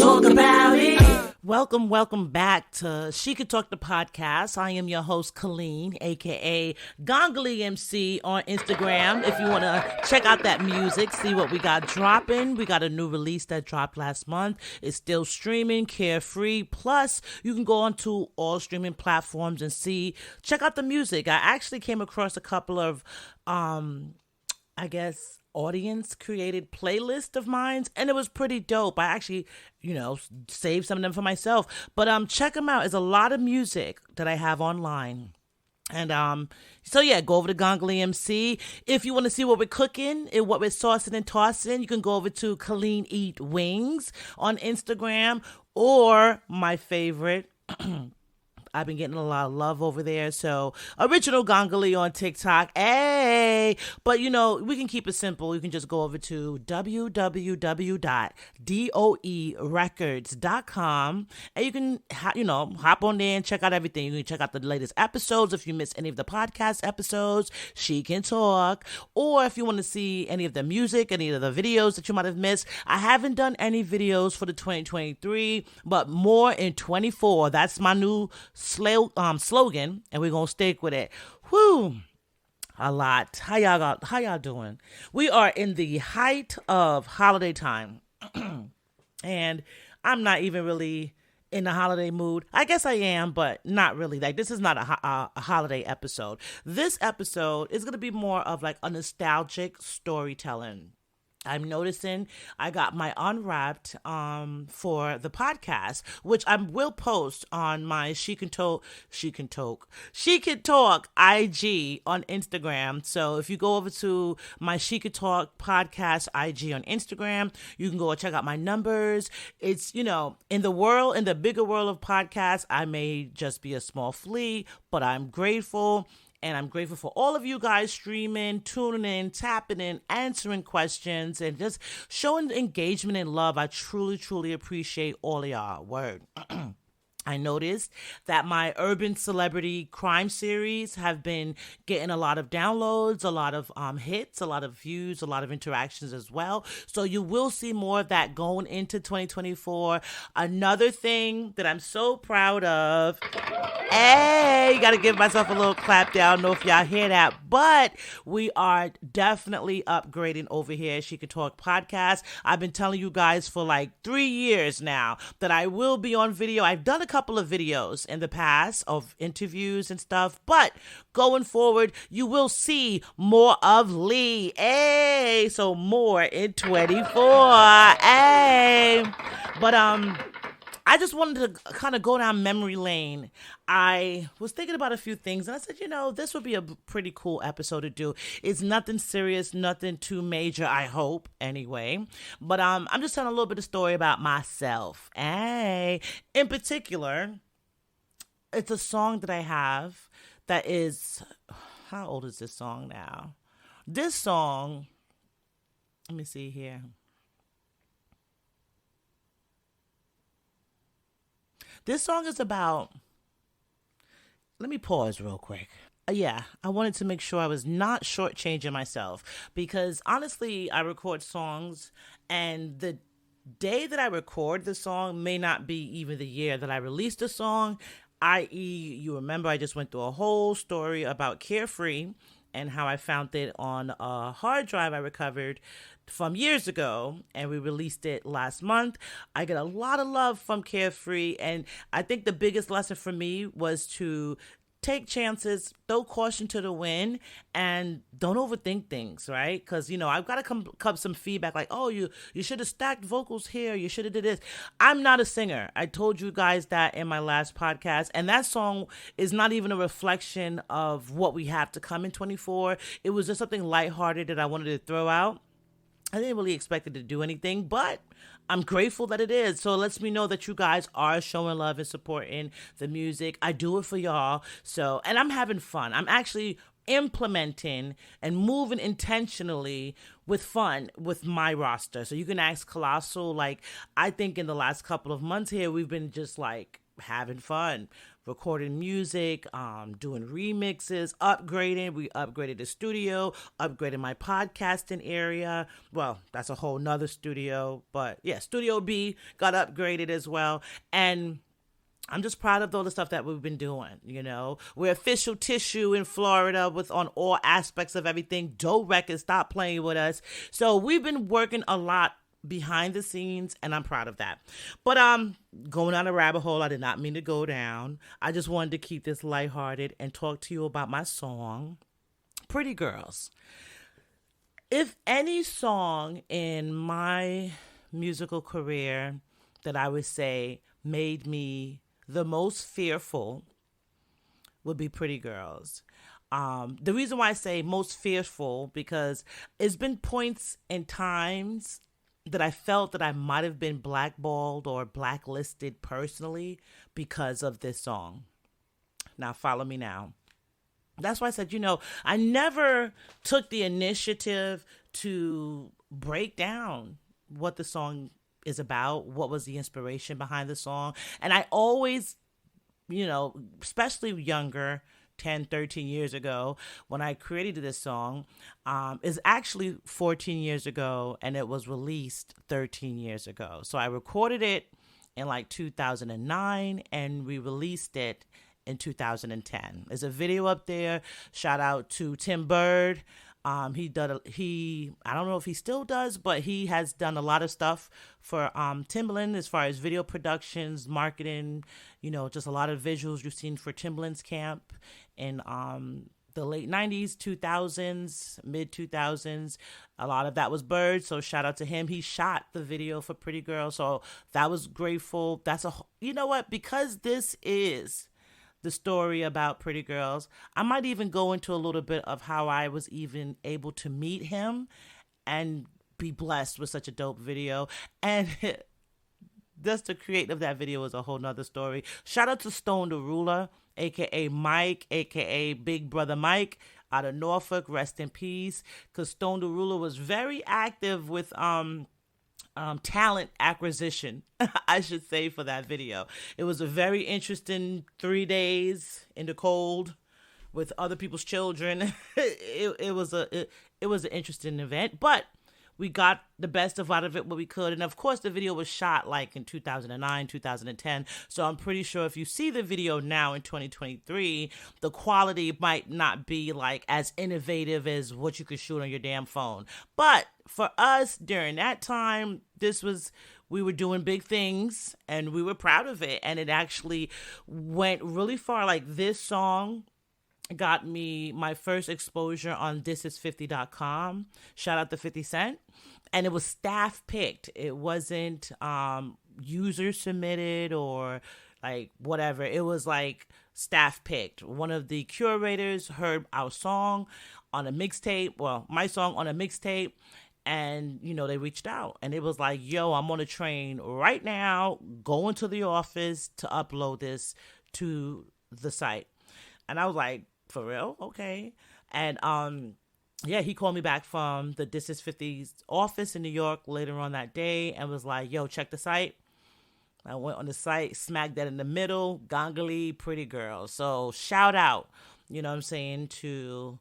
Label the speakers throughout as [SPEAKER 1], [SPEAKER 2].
[SPEAKER 1] talk about it.
[SPEAKER 2] Welcome back to She Could Talk the podcast. I am your host, Colleen, aka Gongoli MC on Instagram. If you want to check out that music, see what we got dropping. We got a new release that dropped last month. It's still streaming, carefree. Plus, you can go onto all streaming platforms and check out the music. I actually came across a couple of, audience created playlist of mine, and it was pretty dope. I actually, saved some of them for myself, but check them out. There's a lot of music that I have online. And go over to Gongoli MC. If you want to see what we're cooking and what we're saucing and tossing, you can go over to Colleen Eat Wings on Instagram, or my favorite, I've been getting a lot of love over there. So, Original Gongoli on TikTok. Hey! But, we can keep it simple. You can just go over to www.doerecords.com and you can, hop on there and check out everything. You can check out the latest episodes if you missed any of the podcast episodes. She Can Talk. Or if you want to see any of the music, any of the videos that you might have missed. I haven't done any videos for the 2023, but more in 24. That's my new slogan, and we're gonna stick with it. Whew, a lot. How y'all doing? We are in the height of holiday time, and I'm not even really in the holiday mood. I guess I am, but not really. Like, this is not a holiday episode. This episode is gonna be more of like a nostalgic storytelling. I'm noticing I got my Unwrapped for the podcast, which I will post on my She Can Talk IG on Instagram. So if you go over to my She Can Talk podcast IG on Instagram, you can go and check out my numbers. It's, in the bigger world of podcasts, I may just be a small flea, but I'm grateful. And I'm grateful for all of you guys streaming, tuning in, tapping in, answering questions, and just showing engagement and love. I truly, truly appreciate all of y'all. Word. I noticed that my urban celebrity crime series have been getting a lot of downloads, a lot of hits, a lot of views, a lot of interactions as well. So you will see more of that going into 2024. Another thing that I'm so proud of, hey, got to give myself a little clap there. I don't know if y'all hear that, but we are definitely upgrading over here at She Can Talk podcast. I've been telling you guys for like 3 years now that I will be on video. I've done a couple of videos in the past of interviews and stuff, but going forward, you will see more of Lee. Hey, so more in 24. Hey, but I just wanted to kind of go down memory lane. I was thinking about a few things, and I said, this would be a pretty cool episode to do. It's nothing serious, nothing too major, I hope, anyway. But I'm just telling a little bit of story about myself. Hey, in particular, it's a song that I have that is, how old is this song now? This song, let me see here. This song is about, let me pause real quick. I wanted to make sure I was not shortchanging myself, because honestly, I record songs, and the day that I record the song may not be even the year that I released the song, i.e., you remember I just went through a whole story about Carefree and how I found it on a hard drive I recovered from years ago, and we released it last month. I get a lot of love from Carefree, and I think the biggest lesson for me was to take chances, throw caution to the wind, and don't overthink things, right? Because, I've got to come some feedback like, oh, you should have stacked vocals here, you should have did this. I'm not a singer. I told you guys that in my last podcast, and that song is not even a reflection of what we have to come in 24. It was just something lighthearted that I wanted to throw out. I didn't really expect it to do anything, but I'm grateful that it is. So it lets me know that you guys are showing love and supporting the music. I do it for y'all. So, and I'm having fun. I'm actually implementing and moving intentionally with fun with my roster. So you can ask Colossal. Like, I think in the last couple of months here, we've been just like having fun. recording music, doing remixes, upgrading. We upgraded the studio, upgraded my podcasting area. Well, that's a whole nother studio, but yeah, Studio B got upgraded as well. And I'm just proud of all the stuff that we've been doing. We're official tissue in Florida with on all aspects of everything. Doe Records, stop playing with us. So we've been working a lot behind the scenes, and I'm proud of that. But going down a rabbit hole I did not mean to go down. I just wanted to keep this lighthearted and talk to you about my song, Pretty Girls. If any song in my musical career that I would say made me the most fearful would be Pretty Girls. The reason why I say most fearful, because it's been points and times that I felt that I might have been blackballed or blacklisted personally because of this song. Now, follow me now. That's why I said, I never took the initiative to break down what the song is about, what was the inspiration behind the song. And I always, especially younger, 10, 13 years ago, when I created this song, is actually 14 years ago, and it was released 13 years ago. So I recorded it in 2009, and we released it in 2010. There's a video up there. Shout out to Tim Bird. I don't know if he still does, but he has done a lot of stuff for Timbaland as far as video productions, marketing, just a lot of visuals you've seen for Timbaland's camp in the late 90s, 2000s, mid 2000s. A lot of that was Bird, so shout out to him. He shot the video for Pretty Girl, so that was grateful. Because this is the story about Pretty Girls, I might even go into a little bit of how I was even able to meet him and be blessed with such a dope video. And just the creator of that video is a whole nother story. Shout out to Stone the Ruler, aka Mike, aka Big Brother Mike, out of Norfolk. Rest in peace. Because Stone the Ruler was very active with talent acquisition, I should say, for that video. It was a very interesting 3 days in the cold with other people's children. It was an interesting event, but we got the best out of it what we could. And of course, the video was shot in 2009, 2010. So I'm pretty sure if you see the video now in 2023, the quality might not be as innovative as what you could shoot on your damn phone. But for us during that time, we were doing big things and we were proud of it. And it actually went really far. This song got me my first exposure on thisis50.com. Shout out to 50 Cent. And it was staff picked. It wasn't user submitted or whatever. It was staff picked. One of the curators heard our song on a mixtape. Well, my song on a mixtape. And, they reached out and it was yo, I'm on a train right now, going to the office to upload this to the site. And I was like, for real? Okay. And, he called me back from the This Is 50's office in New York later on that day and was like, yo, check the site. I went on the site, smacked that in the middle, Gongoli, Pretty Girl. So shout out, to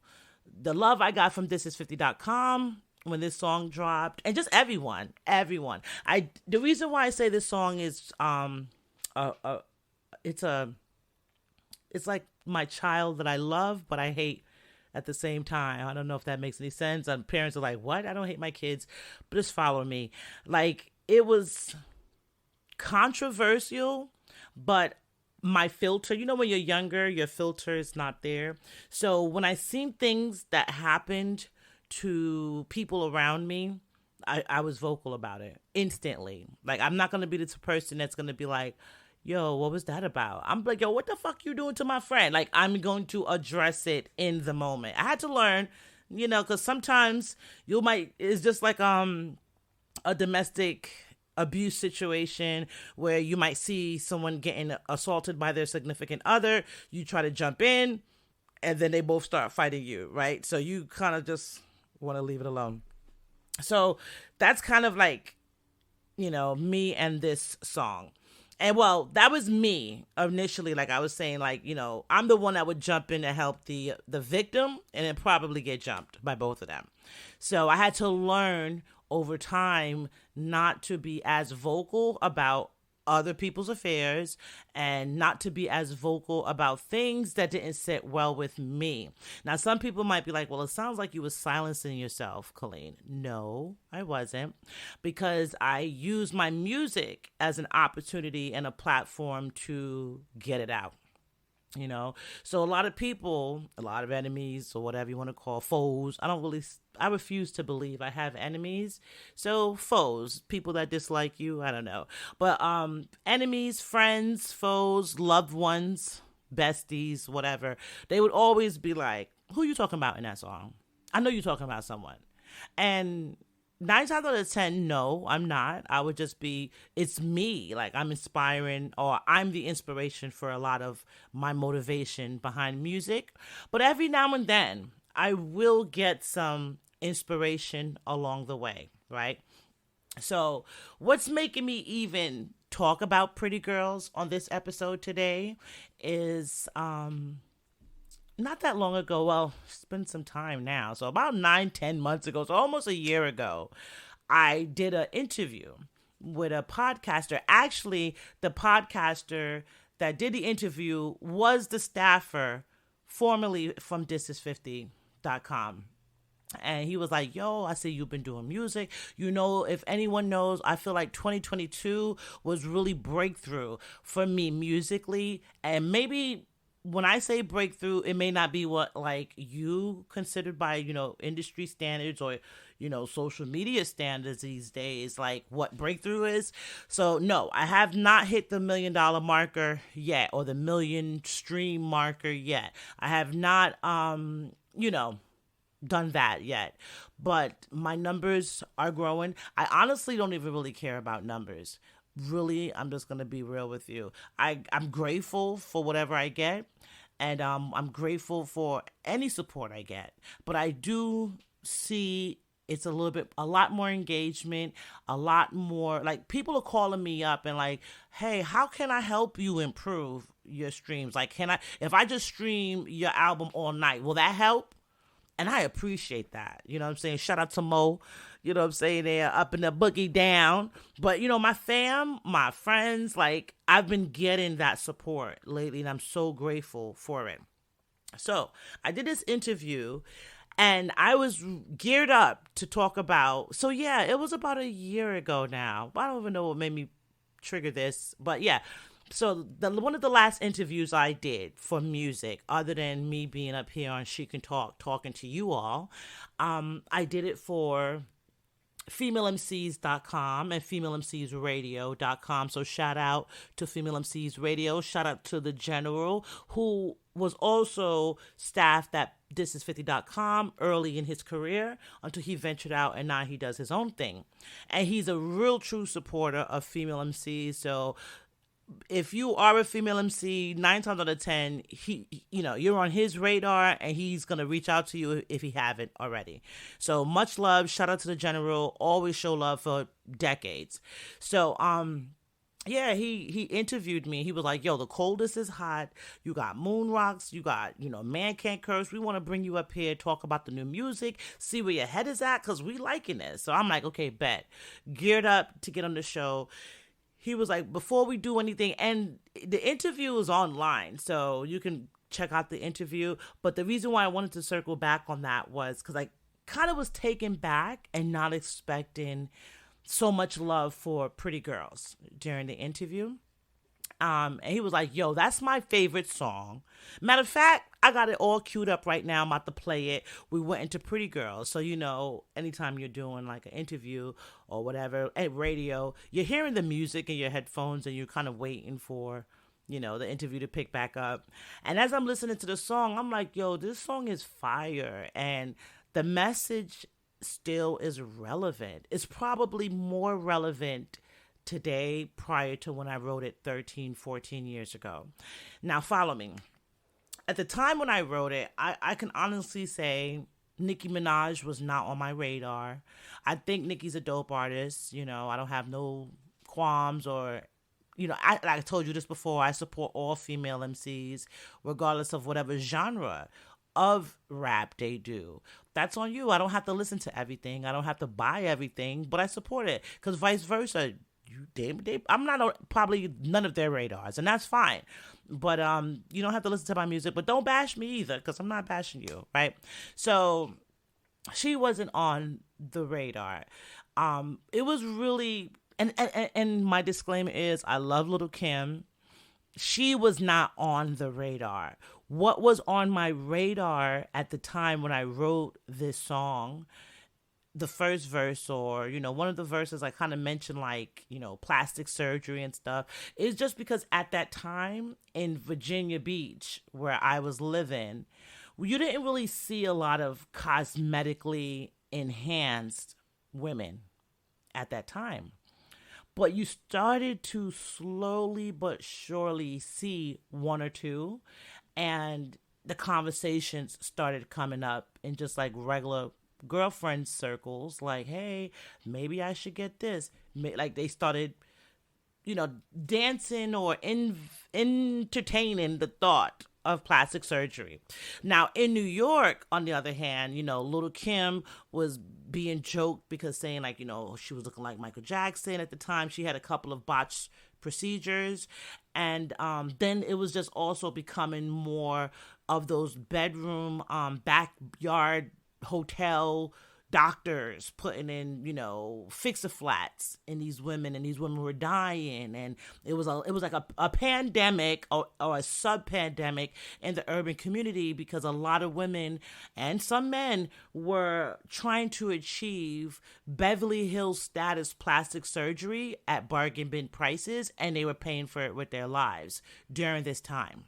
[SPEAKER 2] the love I got from thisis50.com when this song dropped, and just everyone. The reason why I say this song is, it's like my child that I love, but I hate at the same time. I don't know if that makes any sense. Parents are like, what? I don't hate my kids, but just follow me. It was controversial, but my filter, when you're younger, your filter is not there. So when I seen things that happened to people around me, I was vocal about it instantly. I'm not going to be the person that's going to be like, yo, what was that about? I'm like, yo, what the fuck you doing to my friend? I'm going to address it in the moment. I had to learn, because sometimes it's just a domestic abuse situation where you might see someone getting assaulted by their significant other. You try to jump in and then they both start fighting you, right? So you kind of just want to leave it alone. So that's kind of me and this song. And well, that was me initially. Like I was saying, like, I'm the one that would jump in to help the victim and then probably get jumped by both of them. So I had to learn over time not to be as vocal about other people's affairs and not to be as vocal about things that didn't sit well with me. Now, some people might be like, well, it sounds like you were silencing yourself, Colleen. No, I wasn't, because I used my music as an opportunity and a platform to get it out. So a lot of people, a lot of enemies, or whatever you want to call foes. I refuse to believe I have enemies. So foes, people that dislike you, I don't know. But enemies, friends, foes, loved ones, besties, whatever, they would always be like, who you talking about in that song? I know you're talking about someone. And 9 times out of 10, no, I'm not. I would just be, it's me. Like, I'm inspiring, or I'm the inspiration for a lot of my motivation behind music. But every now and then, I will get some inspiration along the way, right? So, what's making me even talk about Pretty Girls on this episode today is not that long ago. Well, it's been some time now. So about 9-10 months ago, so almost a year ago, I did an interview with a podcaster. Actually, the podcaster that did the interview was the staffer formerly from thisis50.com. And he was like, yo, I see you've been doing music. If anyone knows, I feel like 2022 was really breakthrough for me musically. And maybe when I say breakthrough, it may not be what like you considered by, industry standards or, social media standards these days, like what breakthrough is. So no, I have not hit the $1 million marker yet, or the million stream marker yet. I have not, done that yet, but my numbers are growing. I honestly don't even really care about numbers. Really, I'm just going to be real with you. I'm grateful for whatever I get, and I'm grateful for any support I get. But I do see it's a lot more engagement, a lot more, like, people are calling me up and like, hey, how can I help you improve your streams? Like, if I just stream your album all night, will that help? And I appreciate that. You know what I'm saying? Shout out to Mo. You know what I'm saying? They're up in the boogie down. But, my fam, my friends, like, I've been getting that support lately, and I'm so grateful for it. So I did this interview, and I was geared up to talk about. So, yeah, it was about a year ago now. I don't even know what made me trigger this. But, yeah. So one of the last interviews I did for music, other than me being up here on She Can Talk, talking to you all, I did it for femalemcs.com and femalemcsradio.com. So shout out to Female MCs Radio. Shout out to the General, who was also staffed at thisis50.com early in his career until he ventured out, and now he does his own thing. And he's a real true supporter of female MCs. So if you are a female MC, 9 times out of 10, you're on his radar, and he's going to reach out to you if he haven't already. So much love. Shout out to the General. Always show love for decades. So, yeah, he interviewed me. He was like, yo, the coldest is hot. You got moon rocks. You got, man can't curse. We want to bring you up here, talk about the new music, see where your head is at, because we liking this. So I'm like, okay, bet. Geared up to get on the show. He was like, before we do anything, and the interview is online, so you can check out the interview. But the reason why I wanted to circle back on that was because I kind of was taken back and not expecting so much love for Pretty Girls during the interview. And he was like, yo, that's my favorite song. Matter of fact, I got it all queued up right now. I'm about to play it. We went into Pretty Girls. So, anytime you're doing like an interview or whatever at radio, you're hearing the music in your headphones and you're kind of waiting for, the interview to pick back up. And as I'm listening to the song, I'm like, yo, this song is fire. And the message still is relevant. It's probably more relevant today prior to when I wrote it 13, 14 years ago. Now, follow me. At the time when I wrote it, I can honestly say Nicki Minaj was not on my radar. I think Nicki's a dope artist. I don't have no qualms or like I told you this before, I support all female MCs, regardless of whatever genre of rap they do. That's on you. I don't have to listen to everything. I don't have to buy everything, but I support it. Because vice versa, I'm not probably none of their radars, and that's fine. But you don't have to listen to my music, but don't bash me either, because I'm not bashing you, right? So she wasn't on the radar. It was really, and my disclaimer is, I love Little Kim. She was not on the radar. What was on my radar at the time when I wrote this song, the first verse, or, one of the verses I kind of mentioned, like, plastic surgery and stuff, is just because at that time in Virginia Beach, where I was living, you didn't really see a lot of cosmetically enhanced women at that time. But you started to slowly but surely see one or two, and the conversations started coming up in just like regular girlfriend circles, like, hey, maybe I should get this. Like they started, dancing or entertaining the thought of plastic surgery. Now, in New York, on the other hand, Little Kim was being joked because saying, like, she was looking like Michael Jackson at the time. She had a couple of botched procedures. And then it was just also becoming more of those bedroom, backyard hotel doctors putting in, fix-a-flats in these women, and these women were dying, and it was like a pandemic or a sub-pandemic in the urban community, because a lot of women and some men were trying to achieve Beverly Hills status plastic surgery at bargain bin prices, and they were paying for it with their lives during this time.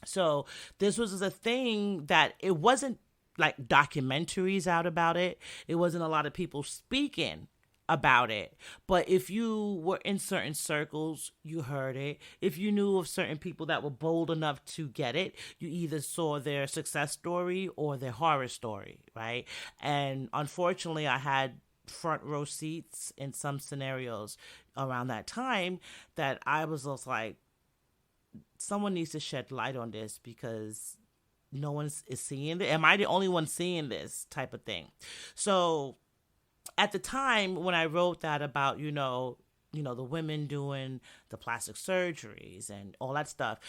[SPEAKER 2] So this was a thing that it wasn't like documentaries out about it. It wasn't a lot of people speaking about it. But if you were in certain circles, you heard it. If you knew of certain people that were bold enough to get it, you either saw their success story or their horror story, right? And unfortunately, I had front row seats in some scenarios around that time that I was just like, someone needs to shed light on this, because no one is seeing it. Am I the only one seeing this type of thing? So at the time when I wrote that about, the women doing the plastic surgeries and all that stuff,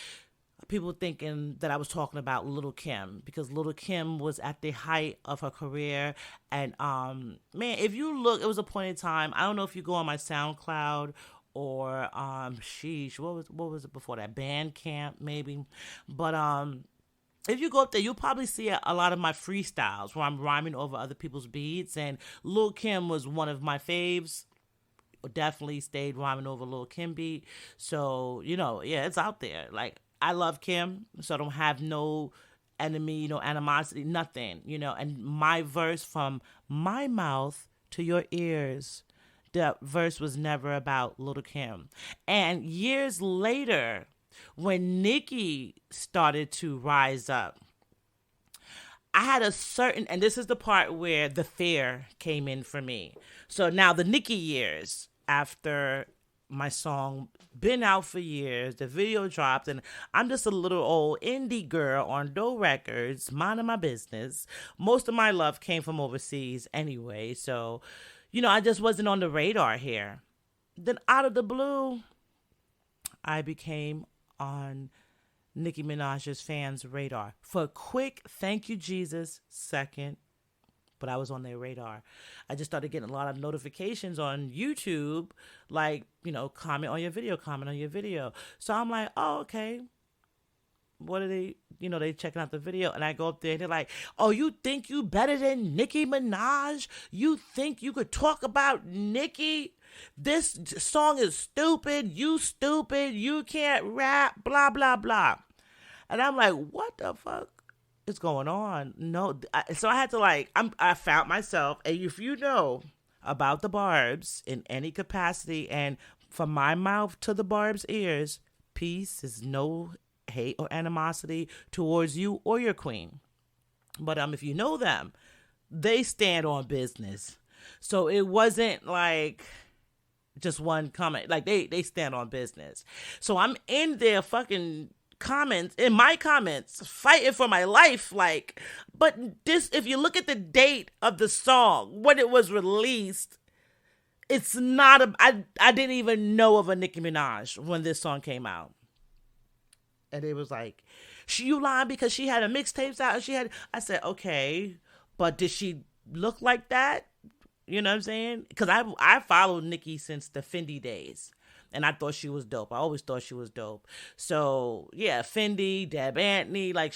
[SPEAKER 2] people thinking that I was talking about Little Kim, because Little Kim was at the height of her career. And man, if you look, it was a point in time, I don't know if you go on my SoundCloud or what was it before that? Bandcamp maybe. But if you go up there, you'll probably see a lot of my freestyles where I'm rhyming over other people's beats. And Lil' Kim was one of my faves. Definitely stayed rhyming over Lil' Kim beat. So, yeah, it's out there. Like, I love Kim, so I don't have no enemy, no animosity, nothing, And my verse, from my mouth to your ears, that verse was never about Lil' Kim. And years later, when Nicki started to rise up, I had a certain, and this is the part where the fear came in for me. So now the Nicki years, after my song been out for years, the video dropped, and I'm just a little old indie girl on Doe Records, minding my business. Most of my love came from overseas anyway, so, I just wasn't on the radar here. Then out of the blue, I became on Nicki Minaj's fans' radar for a quick thank you Jesus second, but I was on their radar. I just started getting a lot of notifications on YouTube, like, comment on your video. So I'm like, oh, okay. What are they, they checking out the video, and I go up there and they're like, oh, you think you better than Nicki Minaj? You think you could talk about Nicki? This song is stupid. You can't rap, blah, blah, blah. And I'm like, what the fuck is going on? No. So I had to I found myself, and if you know about the Barbs in any capacity, and from my mouth to the Barbs' ears, peace is no hate or animosity towards you or your queen. But if you know them, they stand on business. So it wasn't like just one comment. Like they stand on business. So I'm in their fucking comments, in my comments, fighting for my life. Like, but this, if you look at the date of the song when it was released, it's not a. I didn't even know of a Nicki Minaj when this song came out, and it was like, you lying because she had a mixtapes out and she had. I said, okay, but did she look like that? You know what I'm saying? Because I followed Nicki since the Fendi days. And I thought she was dope. I always thought she was dope. So, yeah, Fendi, Deb Antony, like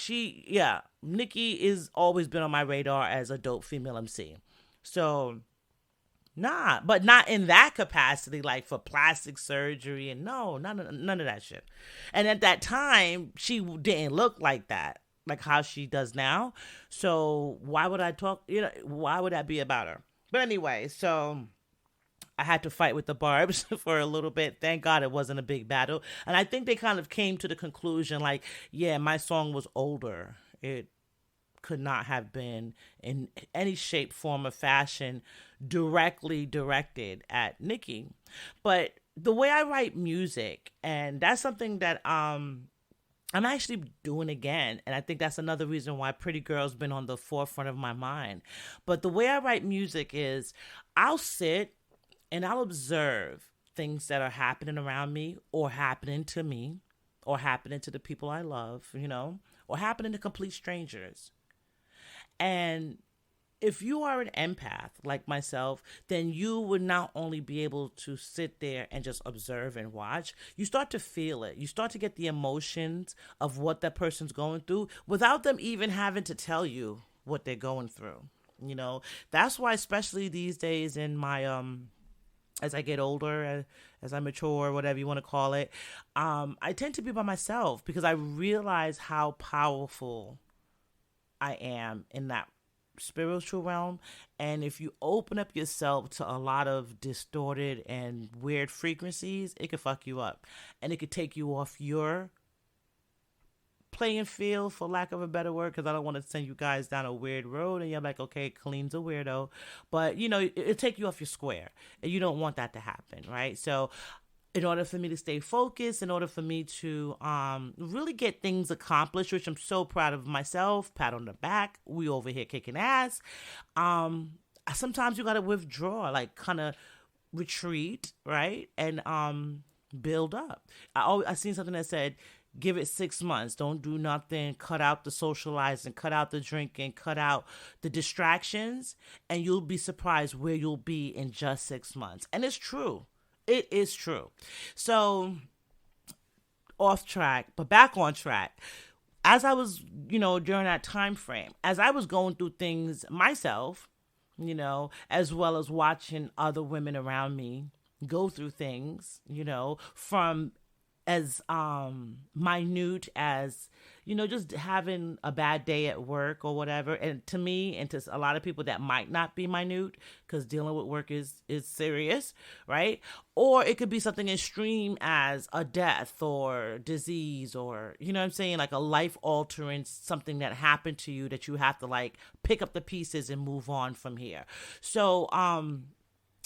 [SPEAKER 2] Nicki is always been on my radar as a dope female MC. So, but not in that capacity, like for plastic surgery and no, none of that shit. And at that time, she didn't look like that, like how she does now. So, why would I talk, why would that be about her? But anyway, so I had to fight with the Barbs for a little bit. Thank God it wasn't a big battle. And I think they kind of came to the conclusion like, yeah, my song was older. It could not have been in any shape, form, or fashion directly directed at Nicki. But the way I write music, and that's something that I'm actually doing again. And I think that's another reason why Pretty Girl's been on the forefront of my mind. But the way I write music is I'll sit and I'll observe things that are happening around me or happening to me or happening to the people I love, or happening to complete strangers. And if you are an empath like myself, then you would not only be able to sit there and just observe and watch, you start to feel it. You start to get the emotions of what that person's going through without them even having to tell you what they're going through. That's why, especially these days in my, as I get older, as I mature, whatever you want to call it, I tend to be by myself because I realize how powerful I am in that spiritual realm. And if you open up yourself to a lot of distorted and weird frequencies, it could fuck you up. And it could take you off your playing field, for lack of a better word, because I don't want to send you guys down a weird road and you're like, okay, Colleen's a weirdo. But, it'll take you off your square. And you don't want that to happen, right? So in order for me to stay focused, in order for me to really get things accomplished, which I'm so proud of myself, pat on the back, we over here kicking ass, sometimes you got to withdraw, like kind of retreat, right? And build up. I seen something that said, give it 6 months. Don't do nothing. Cut out the socializing, cut out the drinking, cut out the distractions, and you'll be surprised where you'll be in just 6 months. And it's true. It is true. So, off track, but back on track. As I was, during that time frame, as I was going through things myself, as well as watching other women around me go through things, from as minute as, just having a bad day at work or whatever. And to me, and to a lot of people, that might not be minute because dealing with work is serious, right? Or it could be something extreme as a death or disease or, like a life-altering something that happened to you that you have to like pick up the pieces and move on from here. So,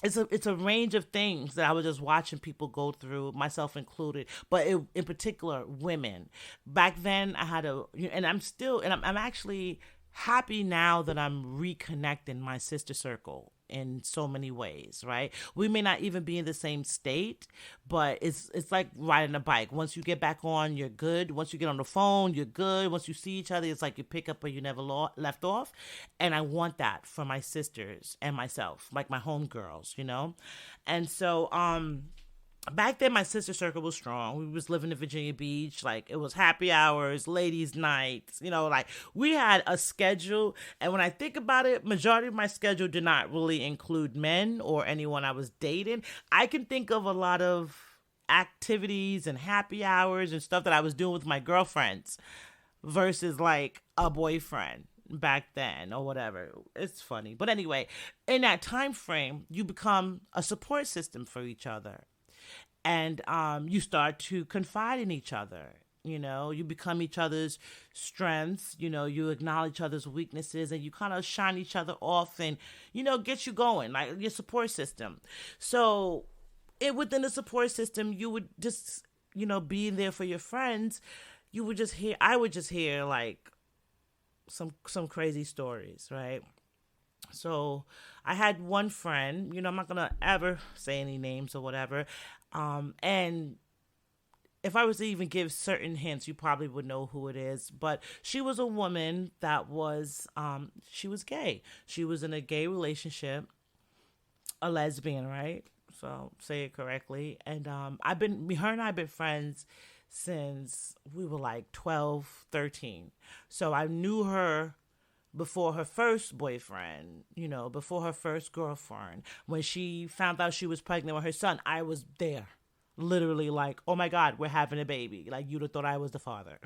[SPEAKER 2] it's a range of things that I was just watching people go through, myself included, but in particular, women. Back then, I had and I'm actually happy now that I'm reconnecting my sister circle in so many ways, right? We may not even be in the same state, but it's like riding a bike. Once you get back on, you're good. Once you get on the phone, you're good. Once you see each other, it's like you pick up where you never left off. And I want that for my sisters and myself, like my homegirls, And so, back then, my sister circle was strong. We was living in Virginia Beach. Like, it was happy hours, ladies' nights. Like, we had a schedule. And when I think about it, majority of my schedule did not really include men or anyone I was dating. I can think of a lot of activities and happy hours and stuff that I was doing with my girlfriends versus, like, a boyfriend back then or whatever. It's funny. But anyway, in that time frame, you become a support system for each other. And you start to confide in each other. You become each other's strengths. You acknowledge each other's weaknesses, and you kind of shine each other off and, get you going, like your support system. So within the support system, you would just, being there for your friends, I would just hear like some crazy stories, right? So I had one friend, I'm not gonna ever say any names or whatever, and if I was to even give certain hints, you probably would know who it is. But she was a woman that she was gay. She was in a gay relationship, a lesbian, right? So say it correctly. And her and I've been friends since we were like 12, 13. So I knew her before her first boyfriend, before her first girlfriend. When she found out she was pregnant with her son, I was there. Literally like, oh my God, we're having a baby. Like, you'd have thought I was the father,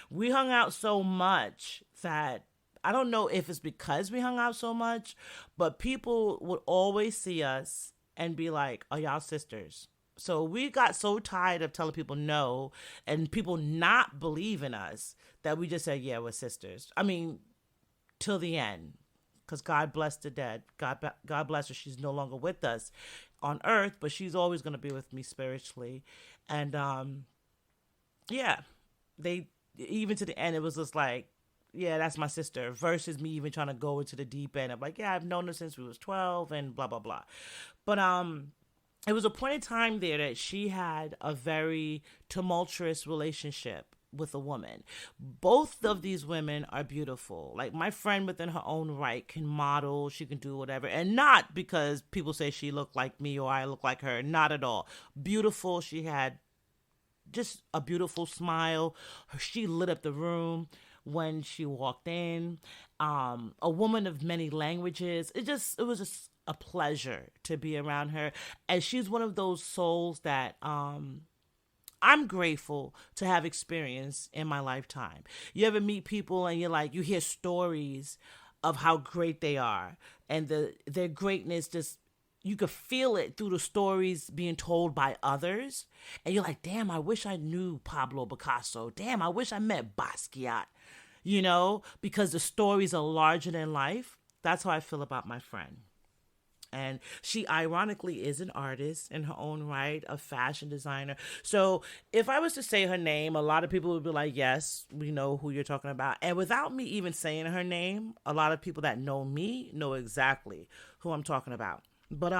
[SPEAKER 2] We hung out so much that I don't know if it's because we hung out so much, but people would always see us and be like, are y'all sisters? So we got so tired of telling people no and people not believing us that we just said, yeah, we're sisters. I mean, till the end, because God bless the dead. God bless her. She's no longer with us on earth, but she's always going to be with me spiritually. And they, even to the end, it was just like, yeah, that's my sister, versus me even trying to go into the deep end of like, yeah, I've known her since we was 12 and blah, blah, blah. But it was a point in time there that she had a very tumultuous relationship with a woman. Both of these women are beautiful. Like, my friend within her own right can model, she can do whatever, and not because people say she looked like me or I look like her. Not at all. Beautiful. She had just a beautiful smile. She lit up the room when she walked in. A woman of many languages. It was just a pleasure to be around her. And she's one of those souls that I'm grateful to have experienced in my lifetime. You ever meet people and you hear stories of how great they are, and their greatness just, you could feel it through the stories being told by others. And you're like, damn, I wish I knew Pablo Picasso. Damn, I wish I met Basquiat, because the stories are larger than life. That's how I feel about my friend. And she ironically is an artist in her own right, a fashion designer. So if I was to say her name, a lot of people would be like, yes, we know who you're talking about. And without me even saying her name, a lot of people that know me know exactly who I'm talking about. But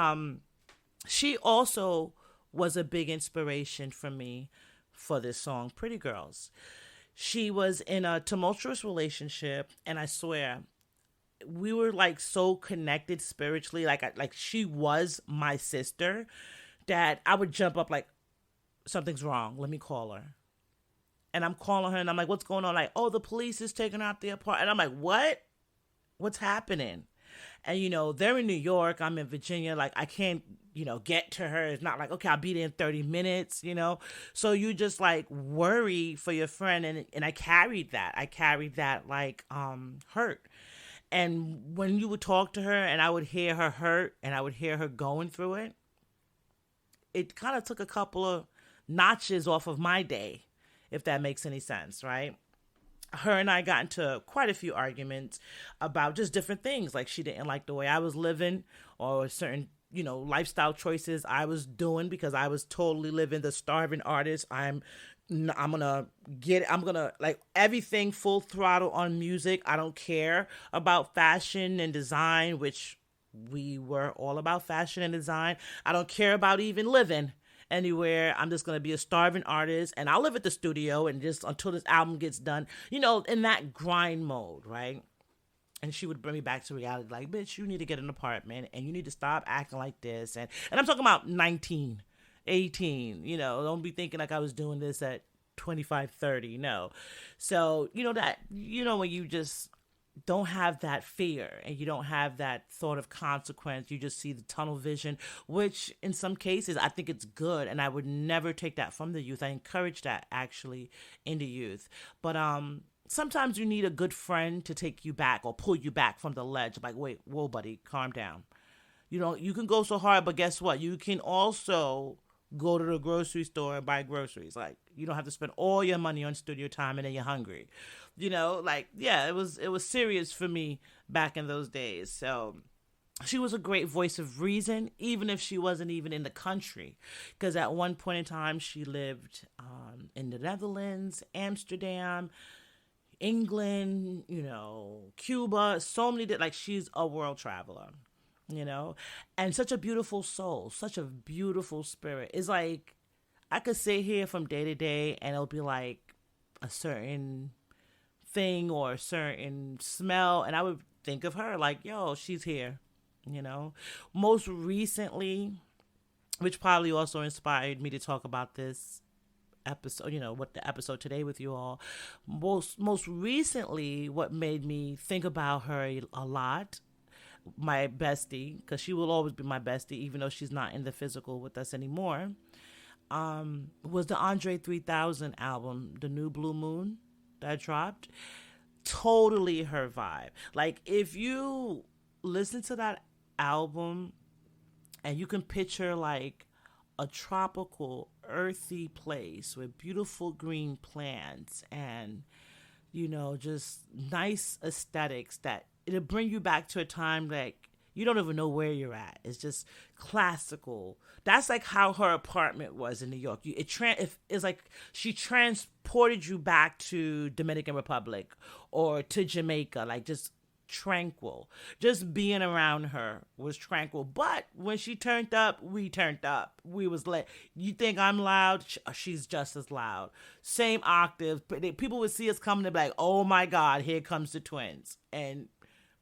[SPEAKER 2] she also was a big inspiration for me for this song, Pretty Girls. She was in a tumultuous relationship, and I swear, we were like so connected spiritually, like she was my sister, that I would jump up like, something's wrong, let me call her. And I'm calling her and I'm like, what's going on? Like, oh, the police is taking out the apartment. And I'm like, what's happening? And they're in New York, I'm in Virginia, like I can't get to her. It's not like, okay, I'll be there in 30 minutes, so you just like worry for your friend. And I carried that like hurt. And when you would talk to her and I would hear her hurt and I would hear her going through it, it kind of took a couple of notches off of my day, if that makes any sense, right? Her and I got into quite a few arguments about just different things. Like, she didn't like the way I was living, or certain, lifestyle choices I was doing, because I was totally living the starving artist. I'm gonna like everything full throttle on music. I don't care about fashion and design, which we were all about fashion and design. I don't care about even living anywhere. I'm just gonna be a starving artist, and I'll live at the studio and just until this album gets done, in that grind mode, right? And she would bring me back to reality, like, bitch, you need to get an apartment and you need to stop acting like this. And I'm talking about 19, 18, don't be thinking like I was doing this at 25, 30, no. So, when you just don't have that fear and you don't have that thought of consequence, you just see the tunnel vision, which in some cases I think it's good, and I would never take that from the youth. I encourage that actually in the youth. But sometimes you need a good friend to take you back or pull you back from the ledge. Like, wait, whoa, buddy, calm down. You can go so hard, but guess what? You can also go to the grocery store and buy groceries. Like, you don't have to spend all your money on studio time and then you're hungry. It was serious for me back in those days. So she was a great voice of reason, even if she wasn't even in the country. Because at one point in time, she lived in the Netherlands, Amsterdam, England, Cuba, so many, like she's a world traveler, and such a beautiful soul, such a beautiful spirit. It's like, I could sit here from day to day and it'll be like a certain thing or a certain smell, and I would think of her like, yo, she's here. Most recently, which probably also inspired me to talk about this episode, what the episode today with you all. Most recently, what made me think about her a lot, my bestie, because she will always be my bestie, even though she's not in the physical with us anymore, was the Andre 3000 album, The New Blue Moon, that dropped. Totally her vibe. Like, if you listen to that album and you can picture like a tropical, earthy place with beautiful green plants and, just nice aesthetics, that it'll bring you back to a time like you don't even know where you're at. It's just classical. That's like how her apartment was in New York. It's like she transported you back to Dominican Republic or to Jamaica, like just tranquil. Just being around her was tranquil. But when she turned up, we turned up. We was like, you think I'm loud? She's just as loud. Same octave. People would see us coming and be like, oh my God, here comes the twins. And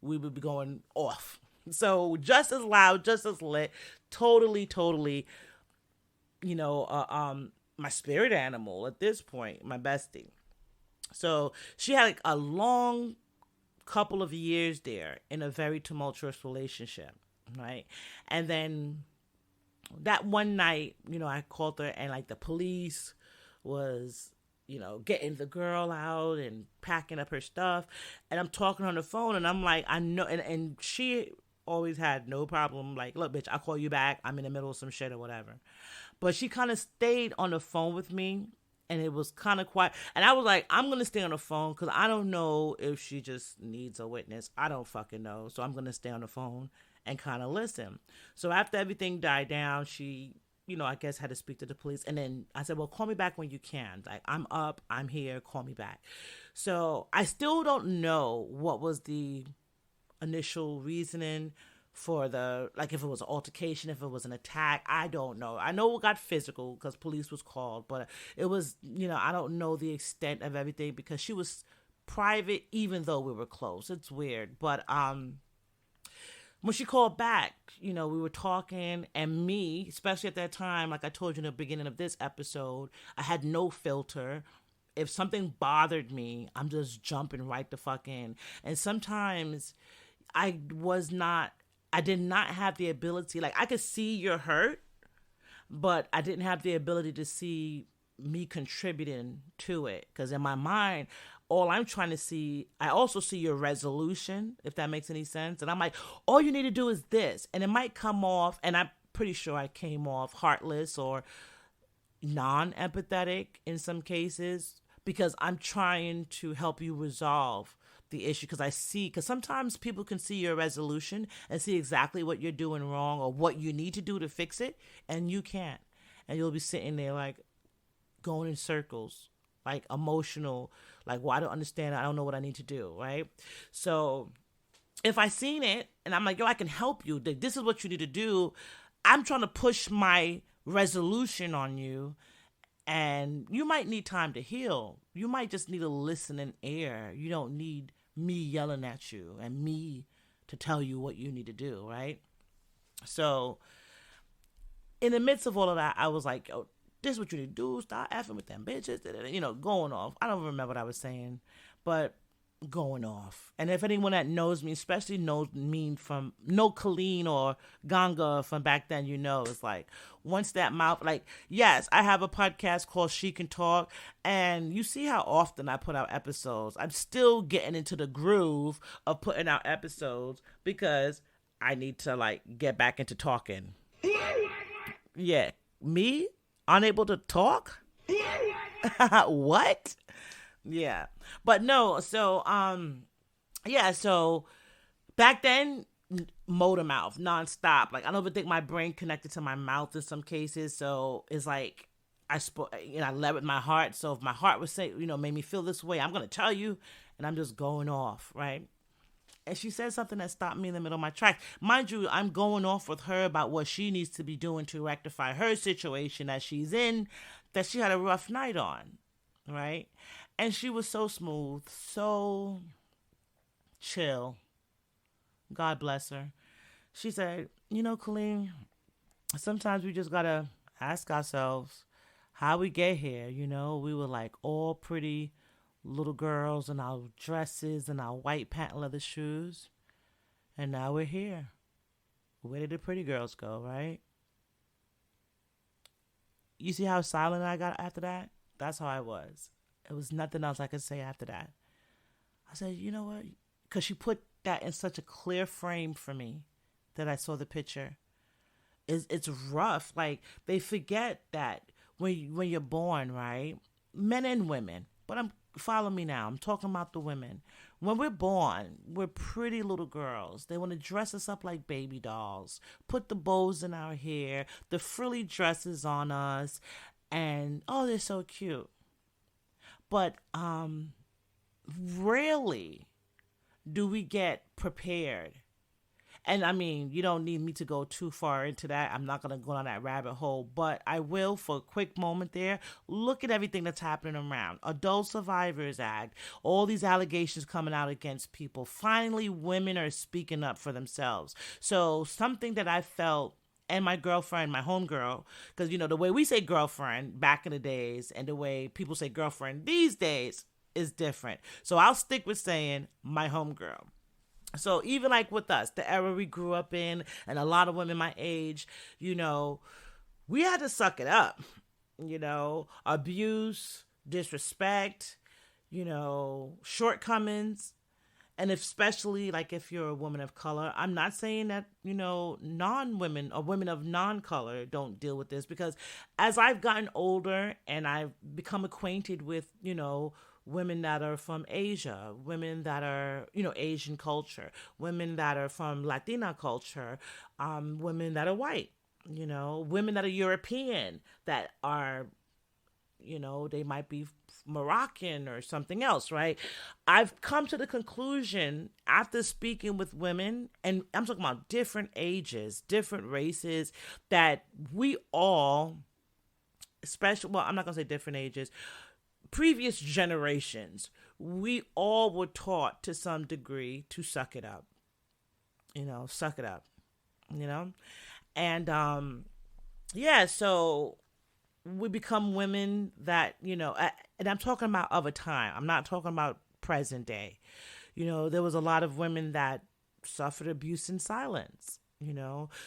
[SPEAKER 2] we would be going off. So just as loud, just as lit, totally, my spirit animal at this point, my bestie. So she had like a long couple of years there in a very tumultuous relationship, right? And then that one night, I called her and like the police was, getting the girl out and packing up her stuff. And I'm talking on the phone and I'm like, I know, and she always had no problem. Like, look, bitch, I'll call you back. I'm in the middle of some shit or whatever. But she kind of stayed on the phone with me. And it was kind of quiet. And I was like, I'm going to stay on the phone because I don't know if she just needs a witness. I don't fucking know. So I'm going to stay on the phone and kind of listen. So after everything died down, she, I guess had to speak to the police. And then I said, well, call me back when you can. Like, I'm up. I'm here. Call me back. So I still don't know what was the initial reasoning for if it was an altercation, if it was an attack, I don't know. I know it got physical because police was called, but it was, I don't know the extent of everything because she was private even though we were close. It's weird. But when she called back, we were talking, and me, especially at that time, like I told you in the beginning of this episode, I had no filter. If something bothered me, I'm just jumping right the fuck in. And sometimes I did not have the ability, like I could see your hurt, but I didn't have the ability to see me contributing to it. Because in my mind, all I'm trying to see, I also see your resolution, if that makes any sense. And I'm like, all you need to do is this. And it might come off, and I'm pretty sure I came off heartless or non-empathetic in some cases, because I'm trying to help you resolve the issue, because sometimes people can see your resolution and see exactly what you're doing wrong or what you need to do to fix it, and you can't. And you'll be sitting there like going in circles, like emotional, like, well, I don't understand. I don't know what I need to do, right? So if I seen it and I'm like, yo, I can help you. This is what you need to do. I'm trying to push my resolution on you. And you might need time to heal. You might just need a listening ear. You don't need me yelling at you and me to tell you what you need to do, right? So in the midst of all of that, I was like, yo, this is what you need to do. Stop effing with them bitches. Going off. I don't remember what I was saying, but going off. And if anyone that knows me, especially knows me from Colleen or Ganga from back then, it's like, once that mouth, like, yes, I have a podcast called She Can Talk, and you see how often I put out episodes. I'm still getting into the groove of putting out episodes because I need to like get back into talking. Yeah, me unable to talk? What? Yeah. But no, so so back then motor mouth nonstop. Like I don't even think my brain connected to my mouth in some cases. So it's like I led with my heart. So if my heart was say, made me feel this way, I'm gonna tell you, and I'm just going off, right? And she said something that stopped me in the middle of my track. Mind you, I'm going off with her about what she needs to be doing to rectify her situation that she's in, that she had a rough night on, right? And she was so smooth, so chill. God bless her. She said, Colleen, sometimes we just gotta ask ourselves how we get here. We were like all pretty little girls in our dresses and our white patent leather shoes. And now we're here. Where did the pretty girls go, right? You see how silent I got after that? That's how I was. It was nothing else I could say after that. I said, you know what? Because she put that in such a clear frame for me that I saw the picture. It's rough. Like, they forget that when you're born, right? Men and women. But follow me now. I'm talking about the women. When we're born, we're pretty little girls. They want to dress us up like baby dolls, put the bows in our hair, the frilly dresses on us, and oh, they're so cute. But rarely do we get prepared. And I mean, you don't need me to go too far into that. I'm not going to go down that rabbit hole, but I will for a quick moment there. Look at everything that's happening around. Adult Survivors Act, all these allegations coming out against people. Finally, women are speaking up for themselves. So something that I felt, and my girlfriend, my homegirl, because, the way we say girlfriend back in the days and the way people say girlfriend these days is different. So I'll stick with saying my homegirl. So even like with us, the era we grew up in, and a lot of women my age, we had to suck it up. Abuse, disrespect, shortcomings. And especially like if you're a woman of color, I'm not saying that, non-women or women of non-color don't deal with this, because as I've gotten older and I've become acquainted with, women that are from Asia, women that are, Asian culture, women that are from Latina culture, women that are white, women that are European, that are, they might be Moroccan or something else, right? I've come to the conclusion after speaking with women, and I'm talking about different ages, different races, that we all, especially, well, I'm not going to say different ages, previous generations, we all were taught to some degree to suck it up. Suck it up. And so we become women that, and I'm talking about of a time. I'm not talking about present day. There was a lot of women that suffered abuse in silence.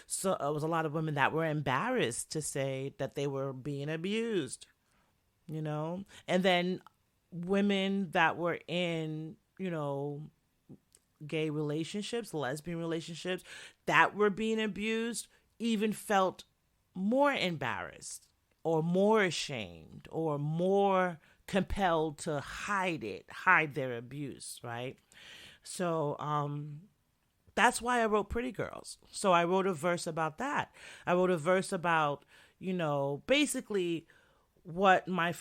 [SPEAKER 2] So it was a lot of women that were embarrassed to say that they were being abused. And then women that were in, gay relationships, lesbian relationships that were being abused even felt more embarrassed or more ashamed or more compelled to hide their abuse, right? So that's why I wrote Pretty Girls. So I wrote a verse about that. I wrote a verse about, basically what my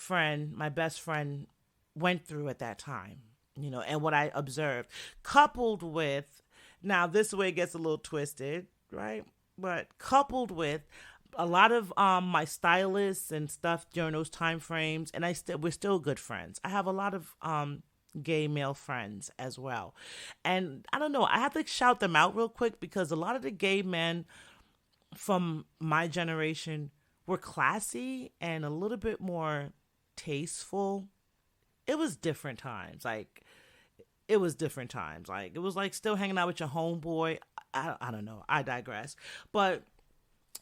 [SPEAKER 2] best friend went through at that time, and what I observed, coupled with, now this is where it gets a little twisted, right? But coupled with a lot of my stylists and stuff during those time frames, and we're still good friends. I have a lot of gay male friends as well. And I don't know, I have to shout them out real quick, because a lot of the gay men from my generation were classy and a little bit more tasteful. It was different times. Like, it was like still hanging out with your homeboy. I don't know. I digress. But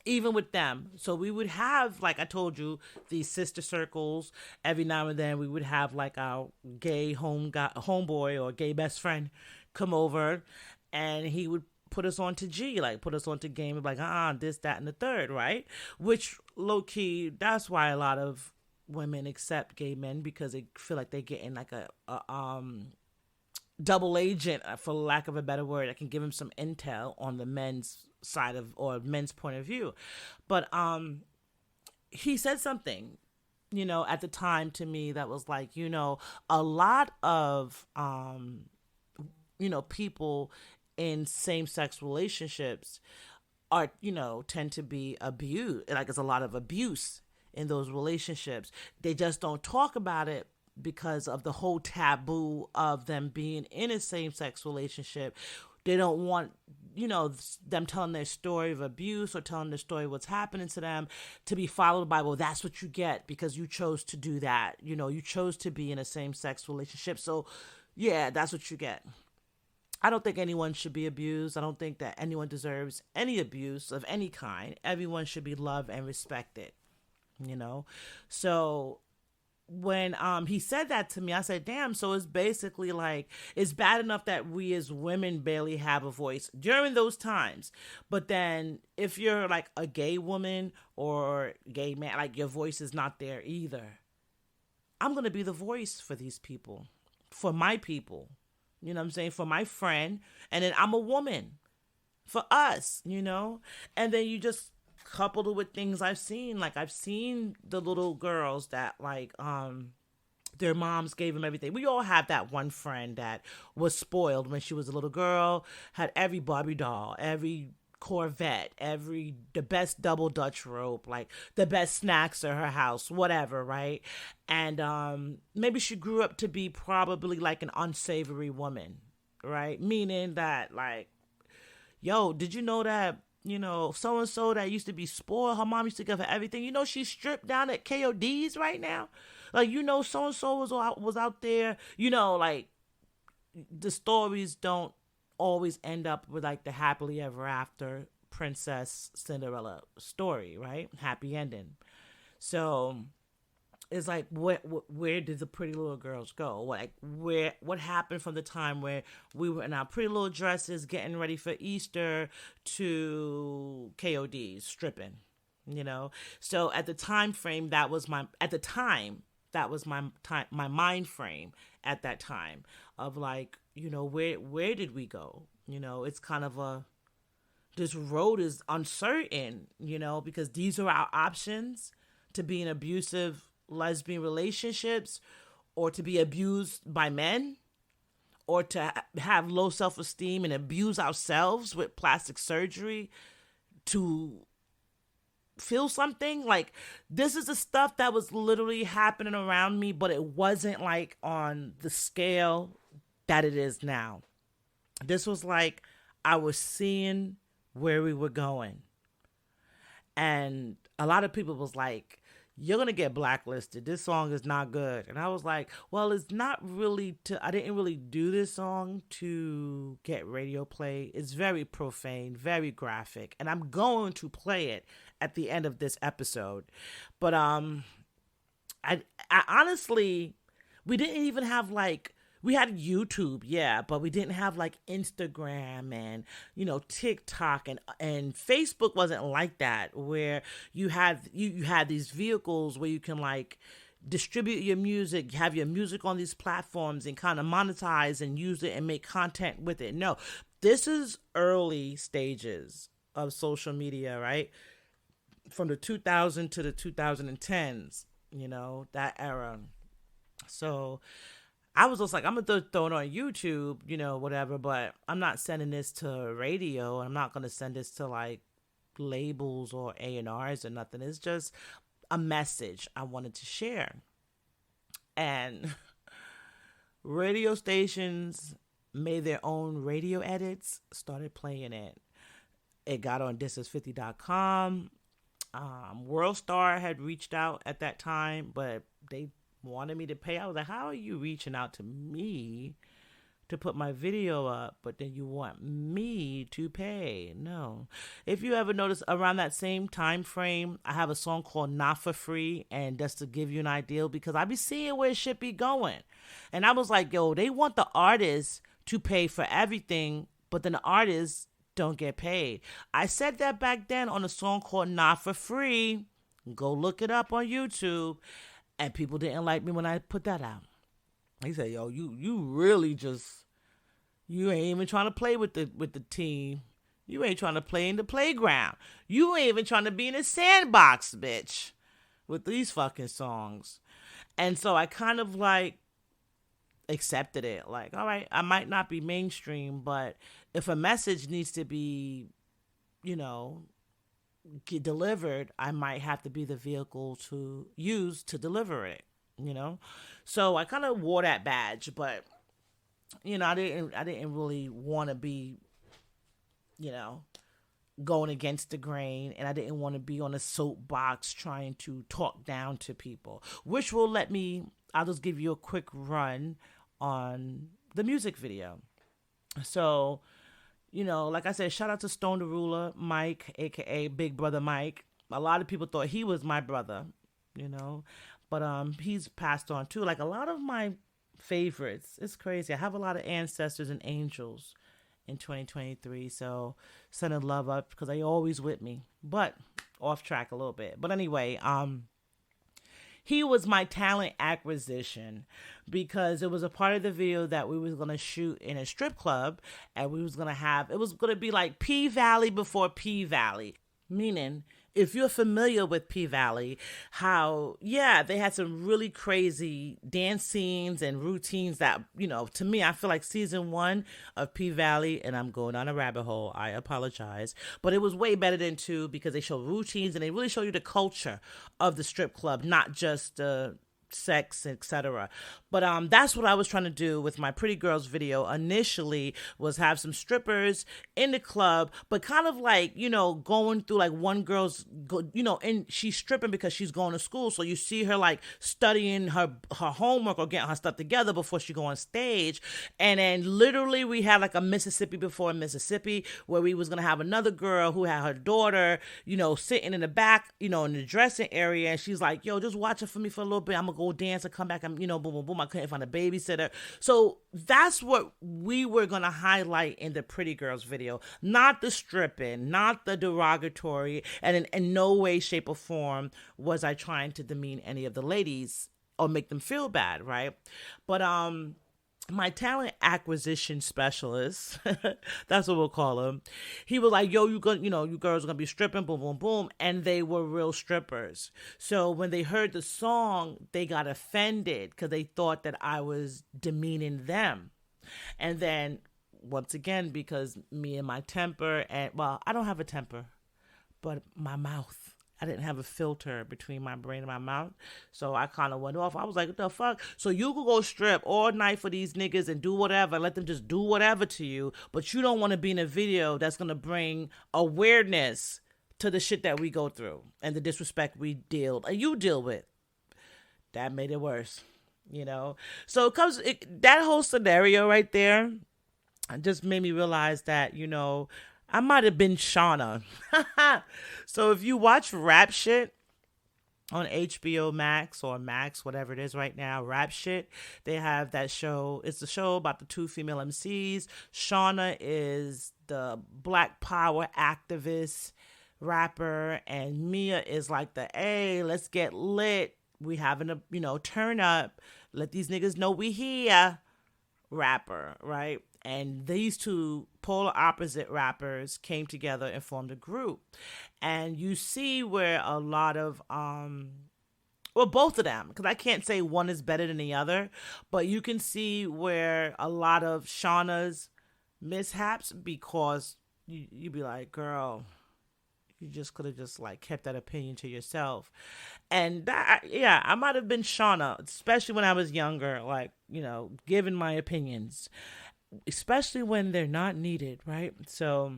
[SPEAKER 2] even with them, so we would have, like I told you, these sister circles. Every now and then we would have like our gay homeboy or gay best friend come over, and he would put us on to G, like put us on to game, like, this, that, and the third, right? Which, low key, that's why a lot of women accept gay men, because they feel like they're getting like a double agent, for lack of a better word. I can give him some intel on the men's side of, or men's point of view. But he said something, at the time to me that was like, a lot of, people in same-sex relationships are, tend to be abused. Like, it's a lot of abuse in those relationships. They just don't talk about it because of the whole taboo of them being in a same-sex relationship. They don't want, them telling their story of abuse or telling their story of what's happening to them to be followed by, well, that's what you get because you chose to do that. You chose to be in a same-sex relationship. So, yeah, that's what you get. I don't think anyone should be abused. I don't think that anyone deserves any abuse of any kind. Everyone should be loved and respected, So when he said that to me, I said, damn, so it's basically like, it's bad enough that we as women barely have a voice during those times. But then if you're like a gay woman or gay man, like your voice is not there either. I'm going to be the voice for these people, for my people, you know what I'm saying? For my friend. And then I'm a woman for us, and then you just coupled it with things I've seen. Like, I've seen the little girls that, like, their moms gave them everything. We all have that one friend that was spoiled when she was a little girl, had every Barbie doll, every Corvette, the best double Dutch rope, like the best snacks at her house, whatever, right? And maybe she grew up to be probably like an unsavory woman, right? Meaning that, like, yo, did you know that, so-and-so that used to be spoiled, her mom used to give her everything, she's stripped down at KODs right now? Like, so-and-so was out there, like, the stories don't always end up with, like, the happily ever after Princess Cinderella story, right? Happy ending. So it's like, where did the pretty little girls go? What happened from the time where we were in our pretty little dresses getting ready for Easter to KODs, stripping, So at the time frame, that was my mind frame at that time of, like, where did we go? It's kind of this road is uncertain, because these are our options to be in abusive lesbian relationships, or to be abused by men, or to have low self-esteem and abuse ourselves with plastic surgery to feel something. Like, this is the stuff that was literally happening around me, but it wasn't like on the scale that it is now. This was like, I was seeing where we were going. And a lot of people was like, you're going to get blacklisted. This song is not good. And I was like, well, it's not really I didn't really do this song to get radio play. It's very profane, very graphic. And I'm going to play it at the end of this episode. But I honestly, we didn't even have, like, we had YouTube, yeah, but we didn't have, like, Instagram and, TikTok, and Facebook wasn't like that, where you had these vehicles where you can, like, distribute your music, have your music on these platforms and kind of monetize and use it and make content with it. No, this is early stages of social media, right? From the 2000s to the 2010s, that era. So I was just like, I'm going to throw it on YouTube, whatever, but I'm not sending this to radio. I'm not going to send this to, like, labels or A&Rs or nothing. It's just a message I wanted to share. And radio stations made their own radio edits, started playing it. It got on thisis50.com. WorldStar had reached out at that time, but they wanted me to pay. I was like, how are you reaching out to me to put my video up, but then you want me to pay? No. If you ever notice, around that same time frame, I have a song called Not For Free, and just to give you an idea, because I be seeing where it should be going. And I was like, yo, they want the artists to pay for everything, but then the artists don't get paid. I said that back then on a song called Not For Free. Go look it up on YouTube. And people didn't like me when I put that out. They said, yo, you really just You ain't even trying to play with the team. You ain't trying to play in the playground. You ain't even trying to be in the sandbox, bitch, with these fucking songs. And so I kind of like accepted it. Like, all right, I might not be mainstream, but if a message needs to be, you know, get delivered, I might have to be the vehicle to use to deliver it, you know? So I kind of wore that badge, but I didn't really want to be, you know, going against the grain, and I didn't want to be on a soapbox trying to talk down to people, which will let me, I'll just give you a quick run on the music video. So, like I said, shout out to Stone the Ruler, Mike, aka Big Brother Mike. A lot of people thought he was my brother, but he's passed on too. Like a lot of my favorites, it's crazy. I have a lot of ancestors and angels in 2023, so sending love up because they always with me, but off track a little bit. But anyway, he was my talent acquisition because it was a part of the video that we was going to shoot in a strip club, and we was going to have, it was going to be like P Valley before P Valley, meaning if you're familiar with P Valley, how, yeah, they had some really crazy dance scenes and routines that, to me, I feel like season 1 of P Valley, and I'm going on a rabbit hole, I apologize, but it was way better than 2 because they show routines and they really show you the culture of the strip club, not just sex, etc. But that's what I was trying to do with my Pretty Girls video initially, was have some strippers in the club, but kind of like, going through like one girl's and she's stripping because she's going to school, so you see her like studying her homework or getting her stuff together before she go on stage. And then literally we had like a Mississippi before Mississippi, where we was gonna have another girl who had her daughter sitting in the back in the dressing area, and she's like, yo, just watch it for me for a little bit, I'm gonna go dance and come back, and boom boom boom, I couldn't find a babysitter. So that's what we were going to highlight in the Pretty Girls video, not the stripping, not the derogatory, and in no way, shape, or form was I trying to demean any of the ladies or make them feel bad, right? But my talent acquisition specialist, that's what we'll call him, he was like, yo, you girls are gonna be stripping, boom, boom, boom. And they were real strippers. So when they heard the song, they got offended because they thought that I was demeaning them. And then once again, because me and my temper, and well, I don't have a temper, but my mouth, I didn't have a filter between my brain and my mouth. So I kind of went off. I was like, what the fuck? So you could go strip all night for these niggas and do whatever, let them just do whatever to you, but you don't want to be in a video that's going to bring awareness to the shit that we go through and the disrespect we deal and you deal with. That made it worse, So that whole scenario right there just made me realize that, I might have been Shauna. So if you watch Rap Shit on HBO Max or Max, whatever it is right now, Rap Shit, they have that show. It's a show about the 2 female MCs. Shauna is the Black Power activist rapper, and Mia is like the, hey, let's get lit. We having a, turn up. Let these niggas know we here rapper, right? And these 2 polar opposite rappers came together and formed a group. And you see where a lot of, both of them, because I can't say one is better than the other, but you can see where a lot of Shauna's mishaps, because you be like, girl, you just could have just like kept that opinion to yourself. And that, yeah, I might have been Shauna, especially when I was younger, like, giving my opinions, especially when they're not needed, right? So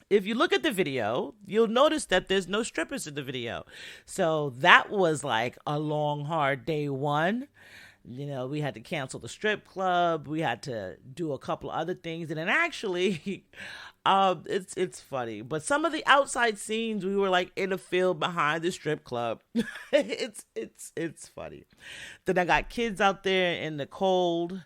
[SPEAKER 2] if you look at the video, you'll notice that there's no strippers in the video. So that was like a long, hard day 1. We had to cancel the strip club. We had to do a couple other things. And then actually, it's funny. But some of the outside scenes, we were like in a field behind the strip club. It's funny. Then I got kids out there in the cold.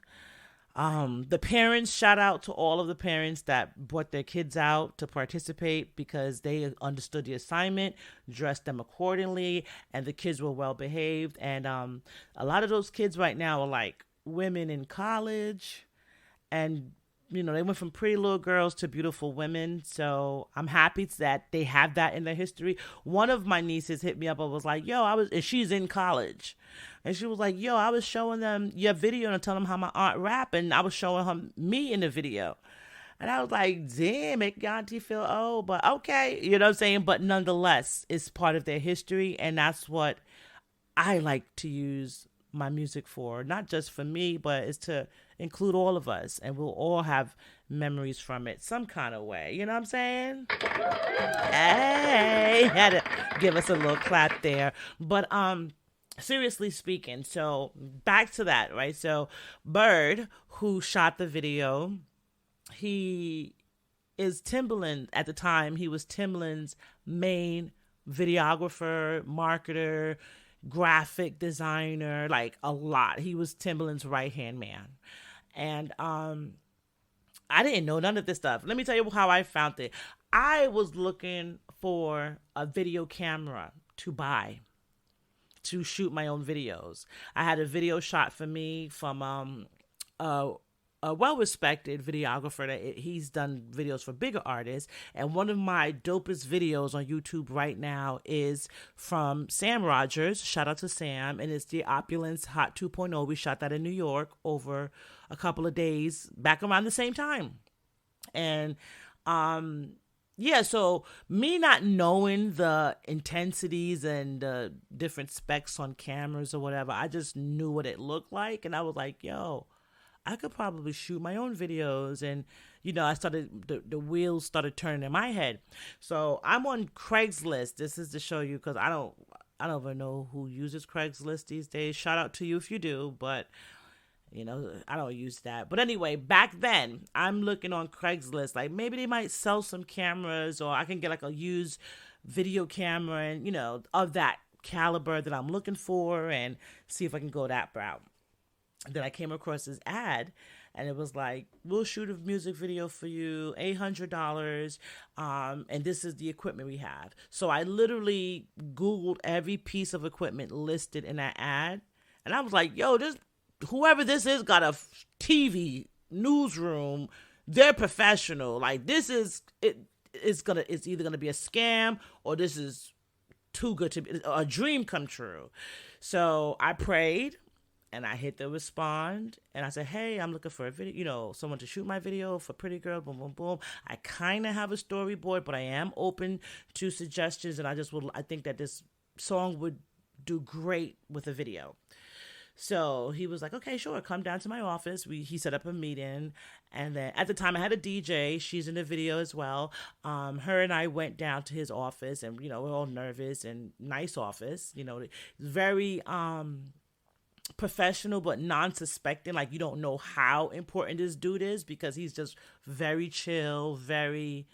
[SPEAKER 2] The parents, shout out to all of the parents that brought their kids out to participate because they understood the assignment, dressed them accordingly, and the kids were well behaved. And a lot of those kids right now are like women in college and they went from pretty little girls to beautiful women. So I'm happy that they have that in their history. One of my nieces hit me up and was like, and she's in college. And she was like, I was showing them your video and telling them how my aunt rap. And I was showing her me in the video. And I was like, damn, make your auntie feel old, but okay. You know what I'm saying? But nonetheless, it's part of their history. And that's what I like to use my music for, not just for me, but it's to include all of us, and we'll all have memories from it some kind of way. You know what I'm saying? Hey, had to give us a little clap there. But seriously speaking, so back to that, right? So Bird, who shot the video, he is Timbaland. At the time, he was Timbaland's main videographer, marketer, graphic designer, like a lot. He was Timbaland's right-hand man. And I didn't know none of this stuff. Let me tell you how I found it. I was looking for a video camera to buy to shoot my own videos. I had a video shot for me from a well-respected videographer that he's done videos for bigger artists. And one of my dopest videos on YouTube right now is from Sam Rogers. Shout out to Sam. And it's the Opulence Hot 2.0. We shot that in New York over a couple of days back around the same time. And so me not knowing the intensities and the different specs on cameras or whatever, I just knew what it looked like. And I was like, I could probably shoot my own videos. And, I started, the wheels started turning in my head. So I'm on Craigslist. This is to show you, because I don't even know who uses Craigslist these days. Shout out to you if you do, but I don't use that. But anyway, back then I'm looking on Craigslist, like maybe they might sell some cameras, or I can get like a used video camera and, of that caliber that I'm looking for, and see if I can go that route. Then I came across this ad, and it was like, we'll shoot a music video for you, $800, and this is the equipment we have. So I literally Googled every piece of equipment listed in that ad, and I was like, whoever this is got a TV newsroom. They're professional. Like, this is it. It's either gonna be a scam, or this is too good to be a dream come true. So I prayed. And I hit the respond, and I said, hey, I'm looking for a video, someone to shoot my video for Pretty Girl, boom, boom, boom. I kind of have a storyboard, but I am open to suggestions, and I think that this song would do great with a video. So he was like, okay, sure, come down to my office. He set up a meeting, and then at the time I had a DJ. She's in the video as well. Her and I went down to his office, and, we're all nervous, and nice office, very, professional but non-suspecting. Like, you don't know how important this dude is, because he's just very chill, very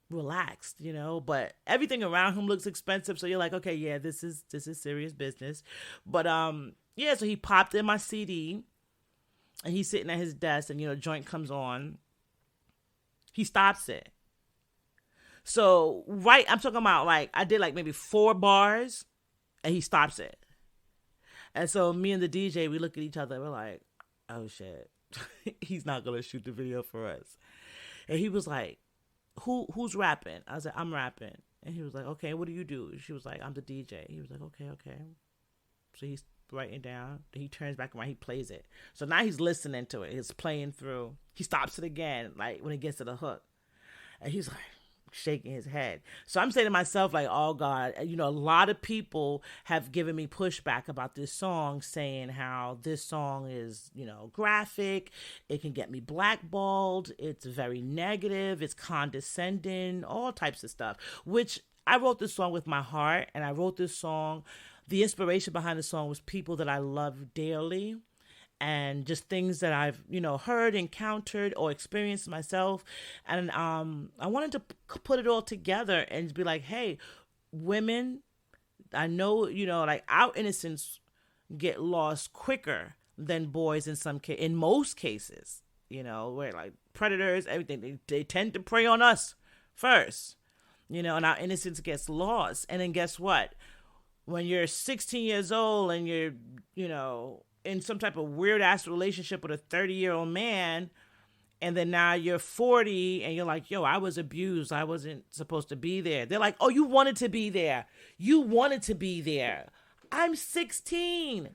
[SPEAKER 2] relaxed, but everything around him looks expensive, so you're like, okay, yeah, this is serious business. But so he popped in my CD, and he's sitting at his desk, and joint comes on. He stops it. So I'm talking about, like, I did like maybe 4 bars, and he stops it. And so me and the DJ, we look at each other, we're like, oh shit, he's not going to shoot the video for us. And he was like, who's rapping? I was like, I'm rapping. And he was like, okay, what do you do? She was like, I'm the DJ. He was like, okay. So he's writing down. Then he turns back around, he plays it. So now he's listening to it. He's playing through. He stops it again, like when he gets to the hook. And he's like, shaking his head. So I'm saying to myself, like, oh God, a lot of people have given me pushback about this song, saying how this song is, graphic, it can get me blackballed, it's very negative, it's condescending, all types of stuff, which I wrote this song with my heart. And I wrote this song, the inspiration behind the song was people that I love dearly, and just things that I've, heard, encountered, or experienced myself. And I wanted to put it all together and be like, hey, women, I know, like, our innocence get lost quicker than boys in most cases, where, like, predators, everything, they tend to prey on us first, and our innocence gets lost. And then guess what? When you're 16 years old and you're, in some type of weird ass relationship with a 30-year-old man, And then now you're 40 and you're like, yo, I was abused. I wasn't supposed to be there. They're like, oh, you wanted to be there. You wanted to be there. I'm 16.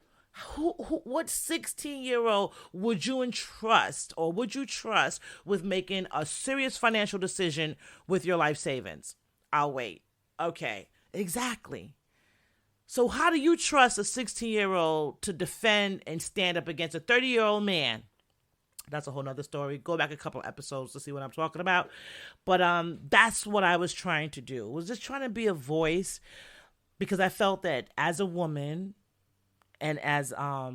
[SPEAKER 2] What 16-year-old would you entrust or would you trust with making a serious financial decision with your life savings? I'll wait. Okay, exactly. So how do you trust a 16-year-old to defend and stand up against a 30-year-old man? That's a whole nother story. Go back a couple episodes to see what I'm talking about. But that's what I was trying to do. Was just trying to be a voice because I felt that as a woman and as a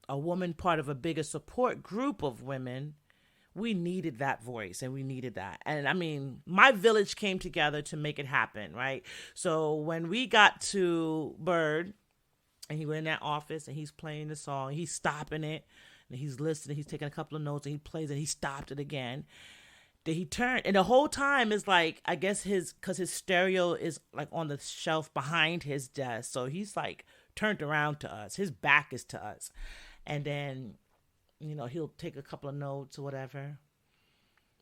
[SPEAKER 2] woman part of a bigger support group of women, we needed that voice and we needed that. And I mean, my village came together to make it happen, right? So when we got to Bird and he went in that office and he's playing the song, he's stopping it. And he's listening, he's taking a couple of notes, and he plays it, he stopped it again. Then he turned, and the whole time is like, I guess because his stereo is like on the shelf behind his desk. So he's like turned around to us. His back is to us. And then, he'll take a couple of notes or whatever.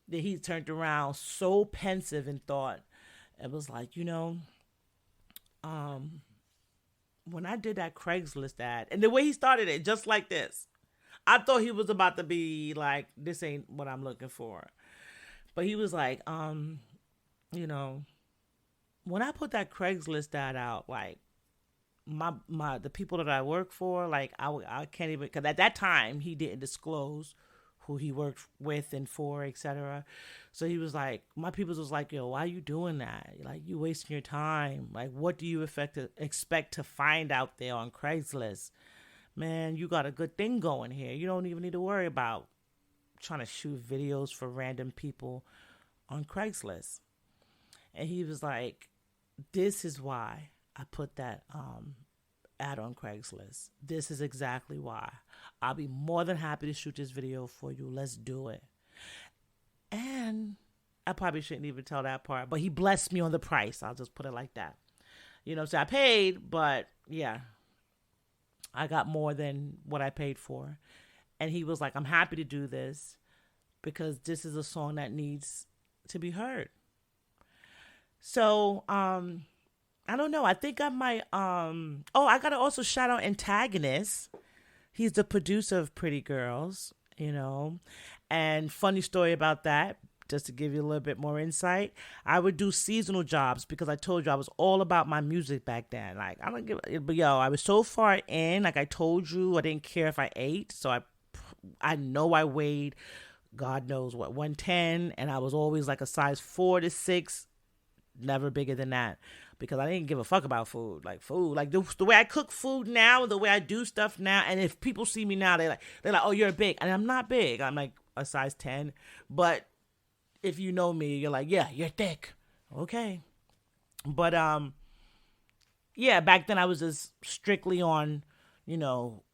[SPEAKER 2] Then he turned around so pensive in thought. It was like, when I did that Craigslist ad, and the way he started it, just like this. I thought he was about to be like, this ain't what I'm looking for. But he was like, when I put that Craigslist ad out, like the people that I work for, like I can't even, because at that time he didn't disclose who he worked with and for, etc. So he was like, my people was like, yo, why are you doing that? Like, you wasting your time. Like, what do you expect to find out there on Craigslist? Man, you got a good thing going here. You don't even need to worry about trying to shoot videos for random people on Craigslist. And he was like, this is why I put that ad on Craigslist. This is exactly why. I'll be more than happy to shoot this video for you. Let's do it. And I probably shouldn't even tell that part, but he blessed me on the price. I'll just put it like that. So I paid, but yeah. I got more than what I paid for. And he was like, I'm happy to do this because this is a song that needs to be heard. So, I don't know. I think I might, I got to also shout out Antagonist. He's the producer of Pretty Girls, and funny story about that. Just to give you a little bit more insight, I would do seasonal jobs because I told you I was all about my music back then. Like, I don't give, but I was so far in. Like I told you, I didn't care if I ate. So I know I weighed, God knows what, 110, and I was always like a size 4 to 6, never bigger than that, because I didn't give a fuck about food. Like the way I cook food now, the way I do stuff now, and if people see me now, they're like, oh, you're big, and I'm not big. I'm like a size 10, but if you know me, you're like, yeah, you're thick. Okay. But, back then I was just strictly on,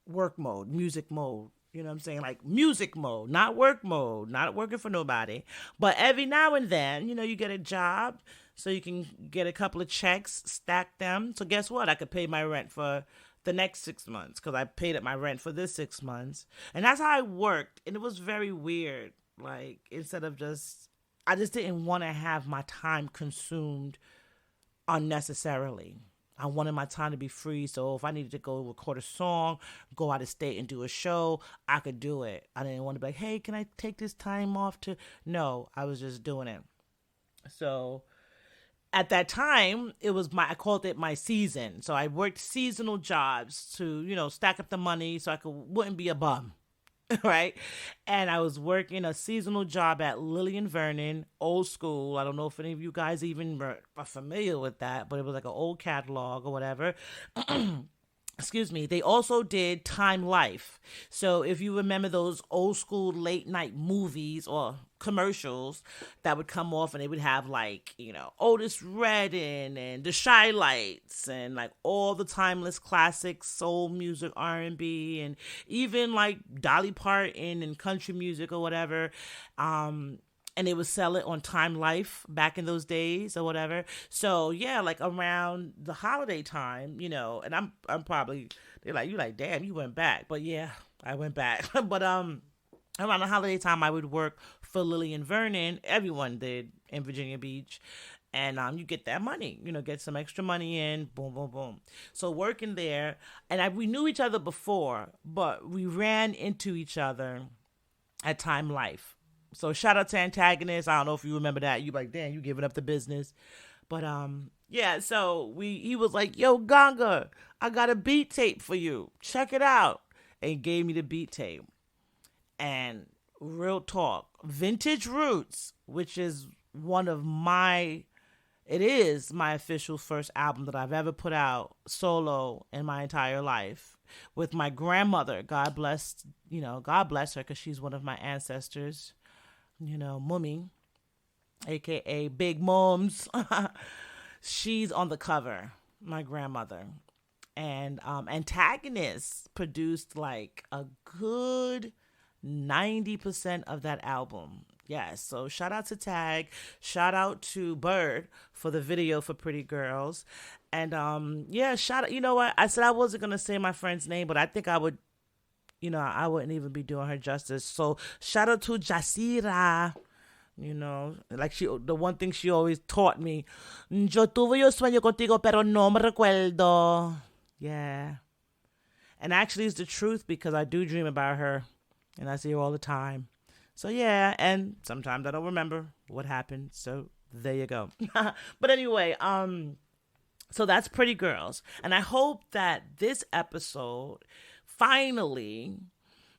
[SPEAKER 2] work mode, music mode. You know what I'm saying? Like music mode, not work mode, not working for nobody. But every now and then, you get a job so you can get a couple of checks, stack them. So guess what? I could pay my rent for the next 6 months because I paid up my rent for this 6 months. And that's how I worked. And it was very weird. Like, I just didn't want to have my time consumed unnecessarily. I wanted my time to be free. So if I needed to go record a song, go out of state and do a show, I could do it. I didn't want to be like, hey, can I take this time off to? No, I was just doing it. So at that time, I called it my season. So I worked seasonal jobs to, stack up the money so wouldn't be a bum. Right. And I was working a seasonal job at Lillian Vernon, old school. I don't know if any of you guys even are familiar with that, but it was like an old catalog or whatever. Excuse me. They also did Time Life. So if you remember those old school late night movies or commercials that would come off and they would have like, Otis Redding and the Shy Lights and like all the timeless classics, soul music, R&B, and even like Dolly Parton and country music or whatever. And they would sell it on Time Life back in those days or whatever. So yeah, like around the holiday time, and I'm probably, they're like, you like, damn, you went back. But yeah, I went back. But Around the holiday time, I would work for Lillian Vernon. Everyone did in Virginia Beach. And you get that money, get some extra money in, boom, boom, boom. So working there, and we knew each other before, but we ran into each other at Time Life. So shout out to Antagonist. I don't know if you remember that. You like, damn, you giving up the business. But yeah, so he was like, yo, Ganga, I got a beat tape for you. Check it out. And gave me the beat tape. And real talk, Vintage Roots, which is it is my official first album that I've ever put out solo in my entire life with my grandmother. God bless her, because she's one of my ancestors, Mummy, aka Big Mums. She's on the cover, my grandmother. And Antagonist produced like a good 90% of that album. Yes, so shout out to Tag, shout out to Bird for the video for Pretty Girls. And yeah, shout out, you know what? I said I wasn't going to say my friend's name, but I think I would, I wouldn't even be doing her justice. So shout out to Jasira. Like the one thing she always taught me, yo tuve yo sueño contigo, pero no me recuerdo. Yeah. And actually it's the truth, because I do dream about her and I see her all the time. So yeah, and sometimes I don't remember what happened. So there you go. But anyway, so that's Pretty Girls. And I hope that this episode finally,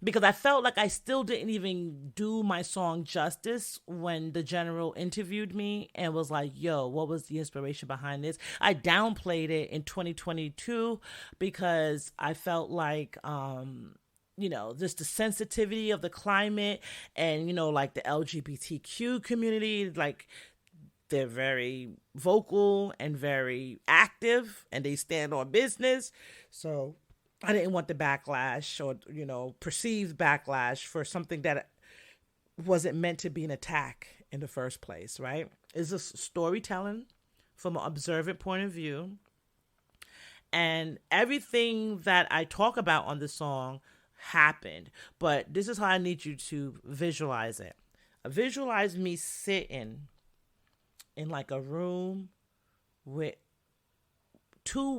[SPEAKER 2] because I felt like I still didn't even do my song justice when the general interviewed me and was like, yo, what was the inspiration behind this? I downplayed it in 2022 because I felt like, just the sensitivity of the climate and, like the LGBTQ community, like they're very vocal and very active and they stand on business. So I didn't want the backlash or, perceived backlash for something that wasn't meant to be an attack in the first place, right? It's just storytelling from an observant point of view. And everything that I talk about on the song happened. But this is how I need you to visualize it. Visualize me sitting in like a room with two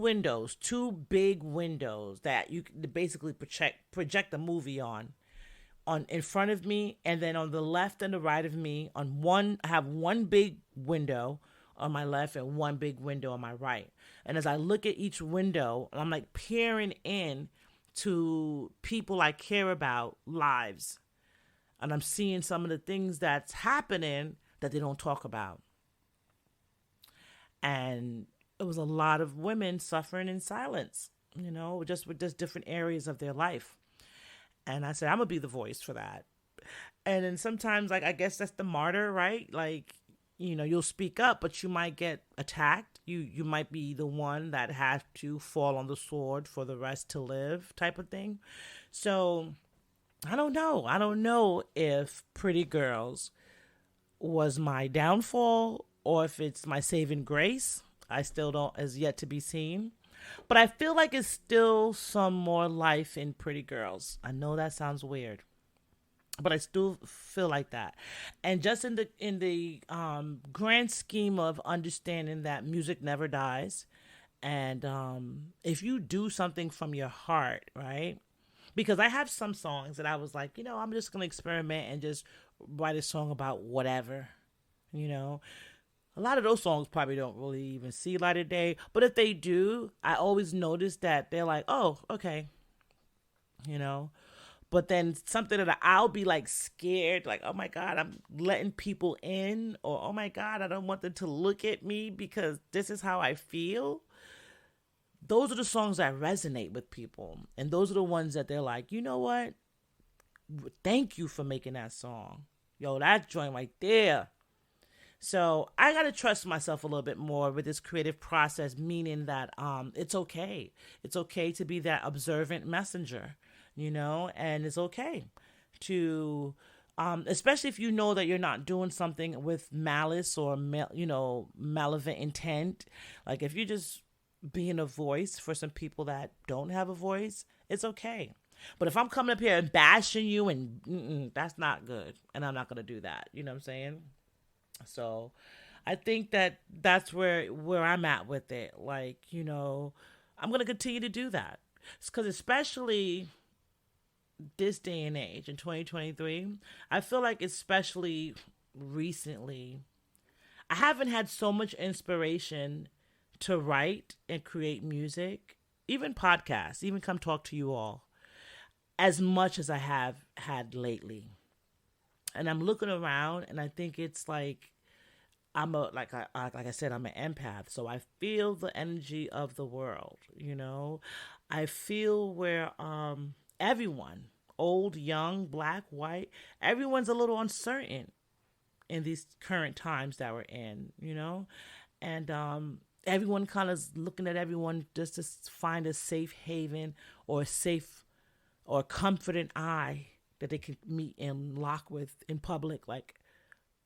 [SPEAKER 2] big windows that you can basically project a movie on in front of me, and then on the left and the right of me, I have one big window on my left and one big window on my right. And as I look at each window, I'm like peering in to people I care about lives. And I'm seeing some of the things that's happening that they don't talk about. And it was a lot of women suffering in silence, just with just different areas of their life. And I said, I'm going to be the voice for that. And then sometimes, like, I guess that's the martyr, right? Like, you'll speak up, but you might get attacked. You might be the one that has to fall on the sword for the rest to live type of thing. So I don't know. I don't know if Pretty Girls was my downfall or if it's my saving grace. I still don't, as yet to be seen. But I feel like it's still some more life in Pretty Girls. I know that sounds weird, but I still feel like that. And just in the grand scheme of understanding that music never dies, and if you do something from your heart, right? Because I have some songs that I was like, I'm just gonna experiment and just write a song about whatever, A lot of those songs probably don't really even see light of day. But if they do, I always notice that they're like, oh, okay. But then something that I'll be like scared, like, oh my God, I'm letting people in. Or, oh my God, I don't want them to look at me because this is how I feel. Those are the songs that resonate with people. And those are the ones that they're like, you know what? Thank you for making that song. Yo, that joint right there. So I got to trust myself a little bit more with this creative process, meaning that it's okay. It's okay to be that observant messenger, and it's okay to, especially if you know that you're not doing something with malice or, malevolent intent. Like if you're just being a voice for some people that don't have a voice, it's okay. But if I'm coming up here and bashing you, and that's not good, and I'm not gonna do that. You know what I'm saying? So, I think that that's where I'm at with it. Like, I'm gonna continue to do that because especially this day and age in 2023, I feel like especially recently, I haven't had so much inspiration to write and create music, even podcasts, even come talk to you all, as much as I have had lately. And I'm looking around and I think it's like like I said, I'm an empath, so I feel the energy of the world, I feel where everyone, old, young, black, white, everyone's a little uncertain in these current times that we're in, and everyone kind of looking at everyone just to find a safe haven or a safe or comforting eye that they can meet and lock with in public, like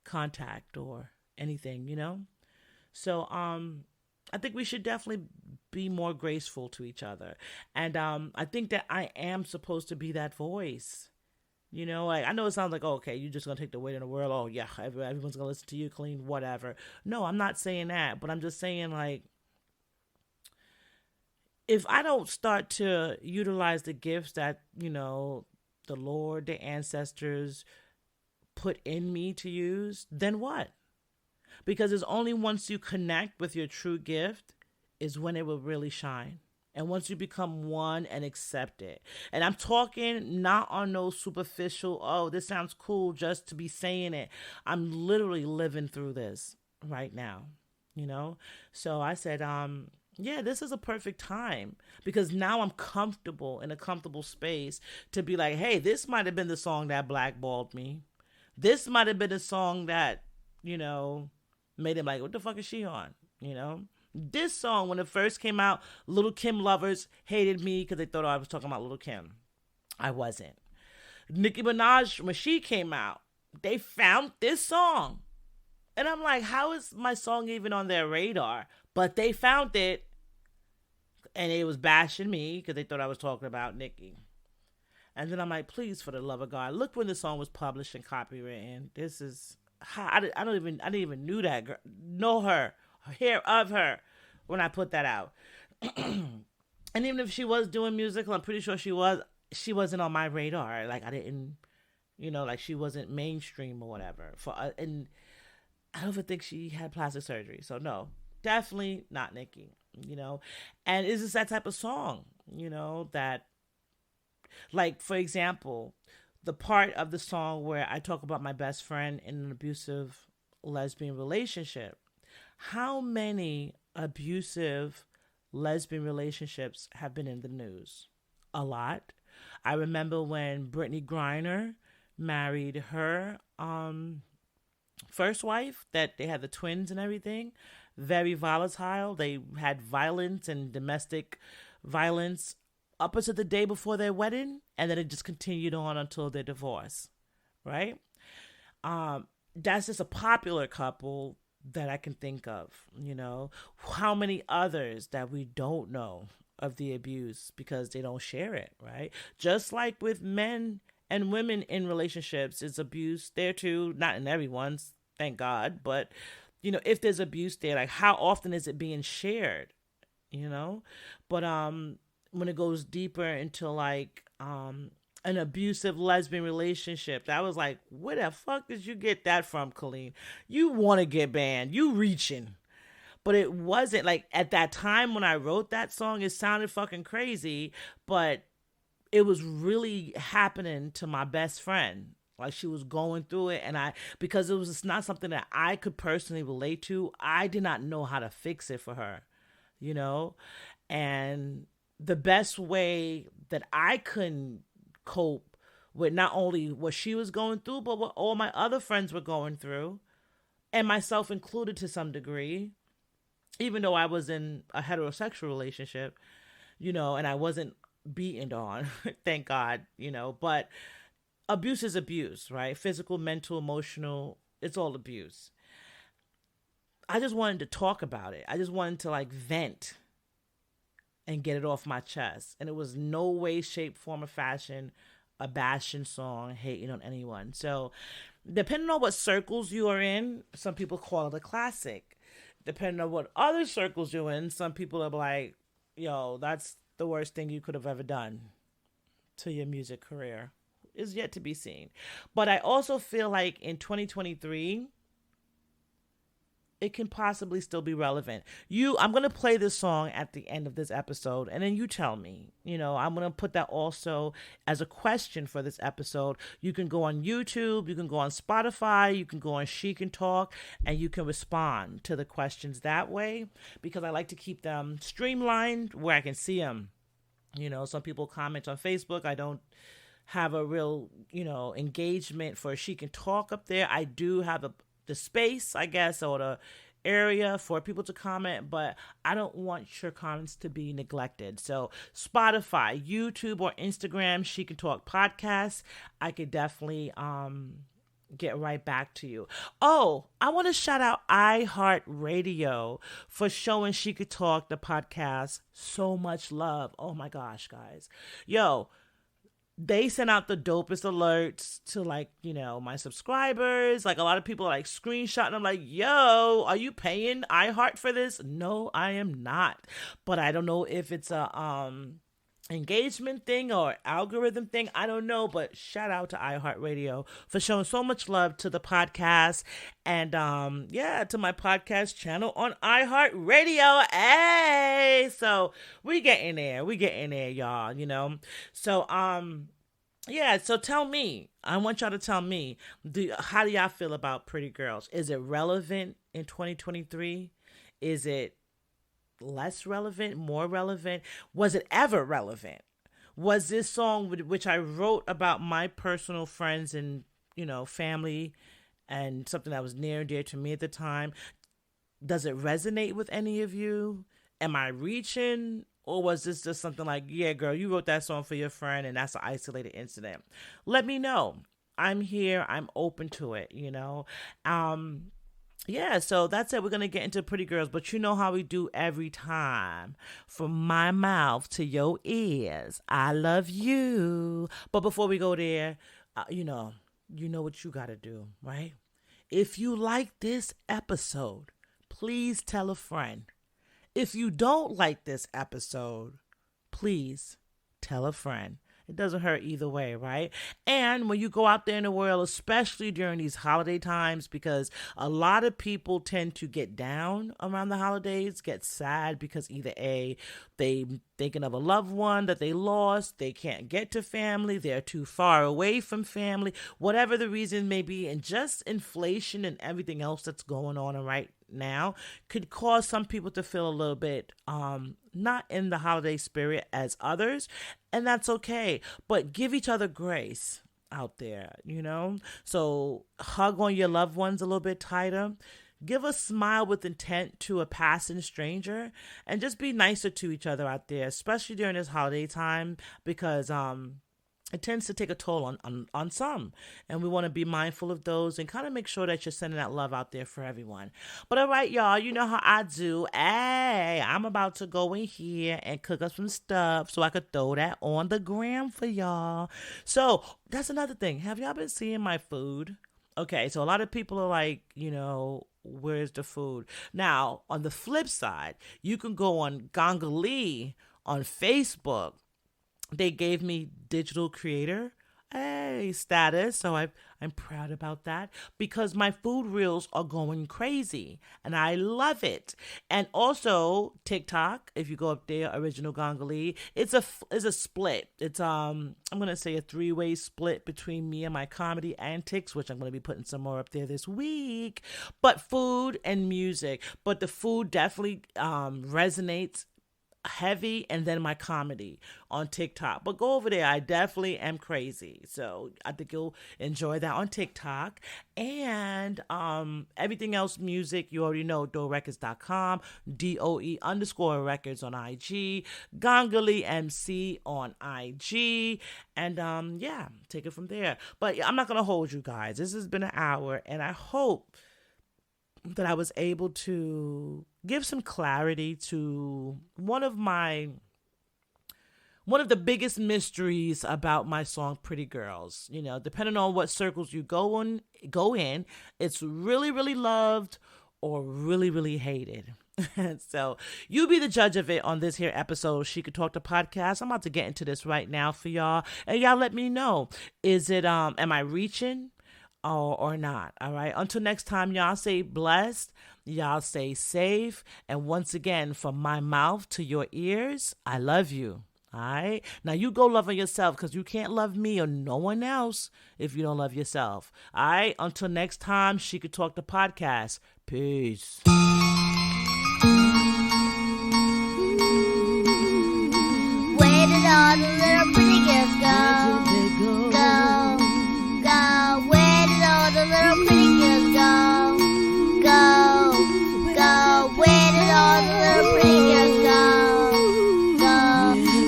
[SPEAKER 2] contact or anything, So I think we should definitely be more graceful to each other. And I think that I am supposed to be that voice. Like, I know it sounds like, oh, okay, you're just going to take the weight in the world. Oh, yeah, everyone's going to listen to you, clean, whatever. No, I'm not saying that. But I'm just saying, like, if I don't start to utilize the gifts that, the Lord, the ancestors put in me to use, then what? Because it's only once you connect with your true gift is when it will really shine. And once you become one and accept it. And I'm talking not on no superficial, oh, this sounds cool just to be saying it. I'm literally living through this right now, So I said, yeah, this is a perfect time because now I'm comfortable in a comfortable space to be like, hey, this might have been the song that blackballed me. This might have been the song that, made him like, what the fuck is she on? This song, when it first came out, Little Kim lovers hated me because they thought I was talking about Little Kim. I wasn't. Nicki Minaj, when she came out, they found this song. And I'm like, how is my song even on their radar? But they found it. And it was bashing me because they thought I was talking about Nicki. And then I'm like, please, for the love of God, look when the song was published and copywritten. This is, I didn't even knew that girl, know her, hear of her when I put that out. And even if she was doing musical, I'm pretty sure she wasn't on my radar. Like I didn't, like she wasn't mainstream or whatever. And I don't even think she had plastic surgery. So no, definitely not Nicki, and it's just that type of song, that, like, for example, the part of the song where I talk about my best friend in an abusive lesbian relationship. How many abusive lesbian relationships have been in the news? A lot. I remember when Brittany Griner married her first wife, that they had the twins and everything. Very volatile. They had violence and domestic violence up until the day before their wedding, and then it just continued on until their divorce, right? That's just a popular couple that I can think of, How many others that we don't know of the abuse because they don't share it, right? Just like with men and women in relationships, it's abuse there too, not in everyone's, thank God, but, if there's abuse there, like how often is it being shared, But when it goes deeper into like an abusive lesbian relationship, I was like, where the fuck did you get that from, Colleen? You want to get banned. You reaching. But it wasn't like at that time when I wrote that song, it sounded fucking crazy, but it was really happening to my best friend. Like she was going through it, and because it was just not something that I could personally relate to, I did not know how to fix it for her, and the best way that I couldn't cope with not only what she was going through, but what all my other friends were going through, and myself included to some degree, even though I was in a heterosexual relationship, and I wasn't beaten on, thank God, but abuse is abuse, right? Physical, mental, emotional, it's all abuse. I just wanted to talk about it. I just wanted to like vent and get it off my chest. And it was no way, shape, form, or fashion a bashing song, hating on anyone. So, depending on what circles you are in, some people call it a classic. Depending on what other circles you're in, some people are like, yo, that's the worst thing you could have ever done to your music career. Is yet to be seen. But I also feel like in 2023, it can possibly still be relevant. I'm going to play this song at the end of this episode, and then you tell me. I'm going to put that also as a question for this episode. You can go on YouTube, you can go on Spotify, you can go on She Can Talk, and you can respond to the questions that way, because I like to keep them streamlined where I can see them. Some people comment on Facebook. I don't have a real, engagement for She Can Talk up there. I do have the space, I guess, or the area for people to comment, but I don't want your comments to be neglected. So Spotify, YouTube, or Instagram, She Can Talk podcast, I could definitely get right back to you. Oh, I want to shout out iHeartRadio for showing She Could Talk, the podcast, so much love. Oh my gosh, guys. Yo, they sent out the dopest alerts to my subscribers. Like, a lot of people are like screenshotting. I'm like, yo, are you paying iHeart for this? No, I am not. But I don't know if it's a engagement thing or algorithm thing. I don't know, but shout out to iHeartRadio for showing so much love to the podcast and to my podcast channel on iHeartRadio. Hey, so we getting there, y'all. So so tell me, I want y'all to tell me, how do y'all feel about Pretty Girls? Is it relevant in 2023? Is it less relevant, more relevant? Was it ever relevant? Was this song, which I wrote about my personal friends and family, and something that was near and dear to me at the time, does it resonate with any of you? Am I reaching? Or was this just something like, yeah, girl, you wrote that song for your friend and that's an isolated incident? Let me know. I'm here. I'm open to it, so that's it. We're going to get into Pretty Girls, but you know how we do every time. From my mouth to your ears, I love you. But before we go there, you know what you got to do, right? If you like this episode, please tell a friend. If you don't like this episode, please tell a friend. It doesn't hurt either way, right? And when you go out there in the world, especially during these holiday times, because a lot of people tend to get down around the holidays, get sad because either A, they thinking of a loved one that they lost, they can't get to family, they're too far away from family, whatever the reason may be, and just inflation and everything else that's going on right now could cause some people to feel a little bit not in the holiday spirit as others, and that's okay. But give each other grace out there, so hug on your loved ones a little bit tighter. Give a smile with intent to a passing stranger, and just be nicer to each other out there, especially during this holiday time, because it tends to take a toll on some, and we want to be mindful of those and kind of make sure that you're sending that love out there for everyone. But all right, y'all, you know how I do. Hey, I'm about to go in here and cook up some stuff so I could throw that on the gram for y'all. So that's another thing. Have y'all been seeing my food? Okay, so a lot of people are like, where's the food? Now, on the flip side, you can go on Gongalee on Facebook. They gave me digital creator status, so I'm proud about that, because my food reels are going crazy and I love it. And also TikTok, if you go up there, original Gongalee, it's a split. It's I'm gonna say a 3-way split between me and my comedy antics, which I'm gonna be putting some more up there this week. But food and music, but the food definitely resonates heavy, and then my comedy on TikTok. But go over there. I definitely am crazy. So I think you'll enjoy that on TikTok. And everything else music, you already know, doerecords.com, DOE_records on IG, Gongalee MC on IG. And take it from there. But I'm not going to hold you guys. This has been an hour, and I hope that I was able to give some clarity to one of my one of the biggest mysteries about my song Pretty Girls. You know, depending on what circles you go in, it's really, really loved or really, really hated. So you be the judge of it on this here episode, She Could Talk, the podcast. I'm about to get into this right now for y'all. And y'all let me know, is it, am I reaching or not? All right. Until next time, y'all stay blessed. Y'all stay safe. And once again, from my mouth to your ears, I love you. All right. Now you go love on yourself, because you can't love me or no one else if you don't love yourself. All right. Until next time, She Could Talk, the podcast. Peace.
[SPEAKER 1] Where did all the little pretty girls go? Go, go. Where did all the little pretty girls go? Go, go. Where did all the little pretty girls go?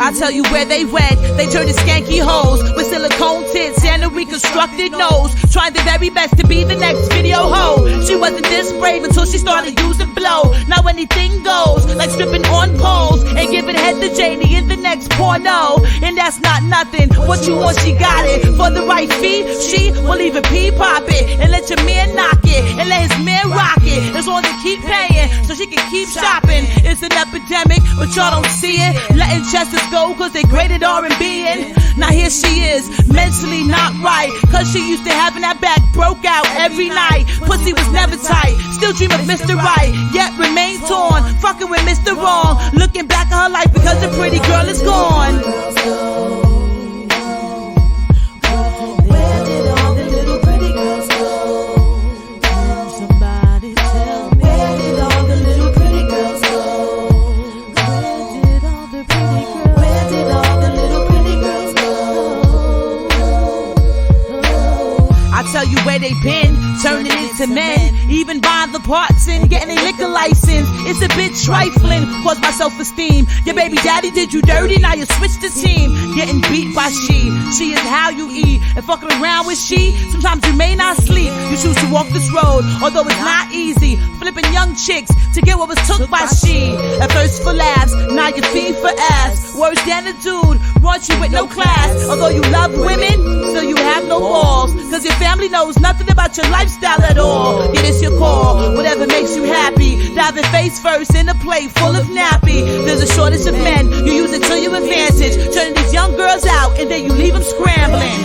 [SPEAKER 3] I'll tell you where they went. They turned to skanky hoes with silicone tits and a reconstructed nose, trying their very best to be the next video hoe. She wasn't this brave until she started using blow. Now anything goes, like stripping on poles and giving head to Janie in the next porno. And that's not nothing. What you want, she got it. For the right fee, she will even pee pop it and let your man knock it and let his man rock it. As long as they keep paying, so she can keep shopping. It's an epidemic, but y'all don't see it. Letting Chesters go cause they graded R&B in. Now here she is, mentally not right, cause she used to having that back broke out every night. Pussy was never tight, still dream of Mr. Right, yet remain torn, fucking with Mr. Wrong. Looking back at her life because the pretty girl is gone. Where did all the little pretty girls go? Somebody tell me. Where did all the little pretty girls go? Where did all the pretty girls? Where did all the little pretty girls go? I tell you where they been, turning into men, even buying the parts and getting a liquor license. It's a bit trifling, cause my self-esteem. Your baby daddy did you dirty, now you switched the team. Getting beat by she is how you eat. And fucking around with she, sometimes you may not sleep. You choose to walk this road, although it's not easy. Flipping young chicks to get what was took by she. At first for laughs, now you feed for ass. Worse than a dude, brought you with no class. Although you love women, still you have no balls, cause your family knows nothing about your lifestyle at all. Yeah, it's your call, whatever makes you happy. Diving face first in a plate full of nappy. There's a shortage of men, you use it to your advantage, turning these young girls out and then you leave them scrambling.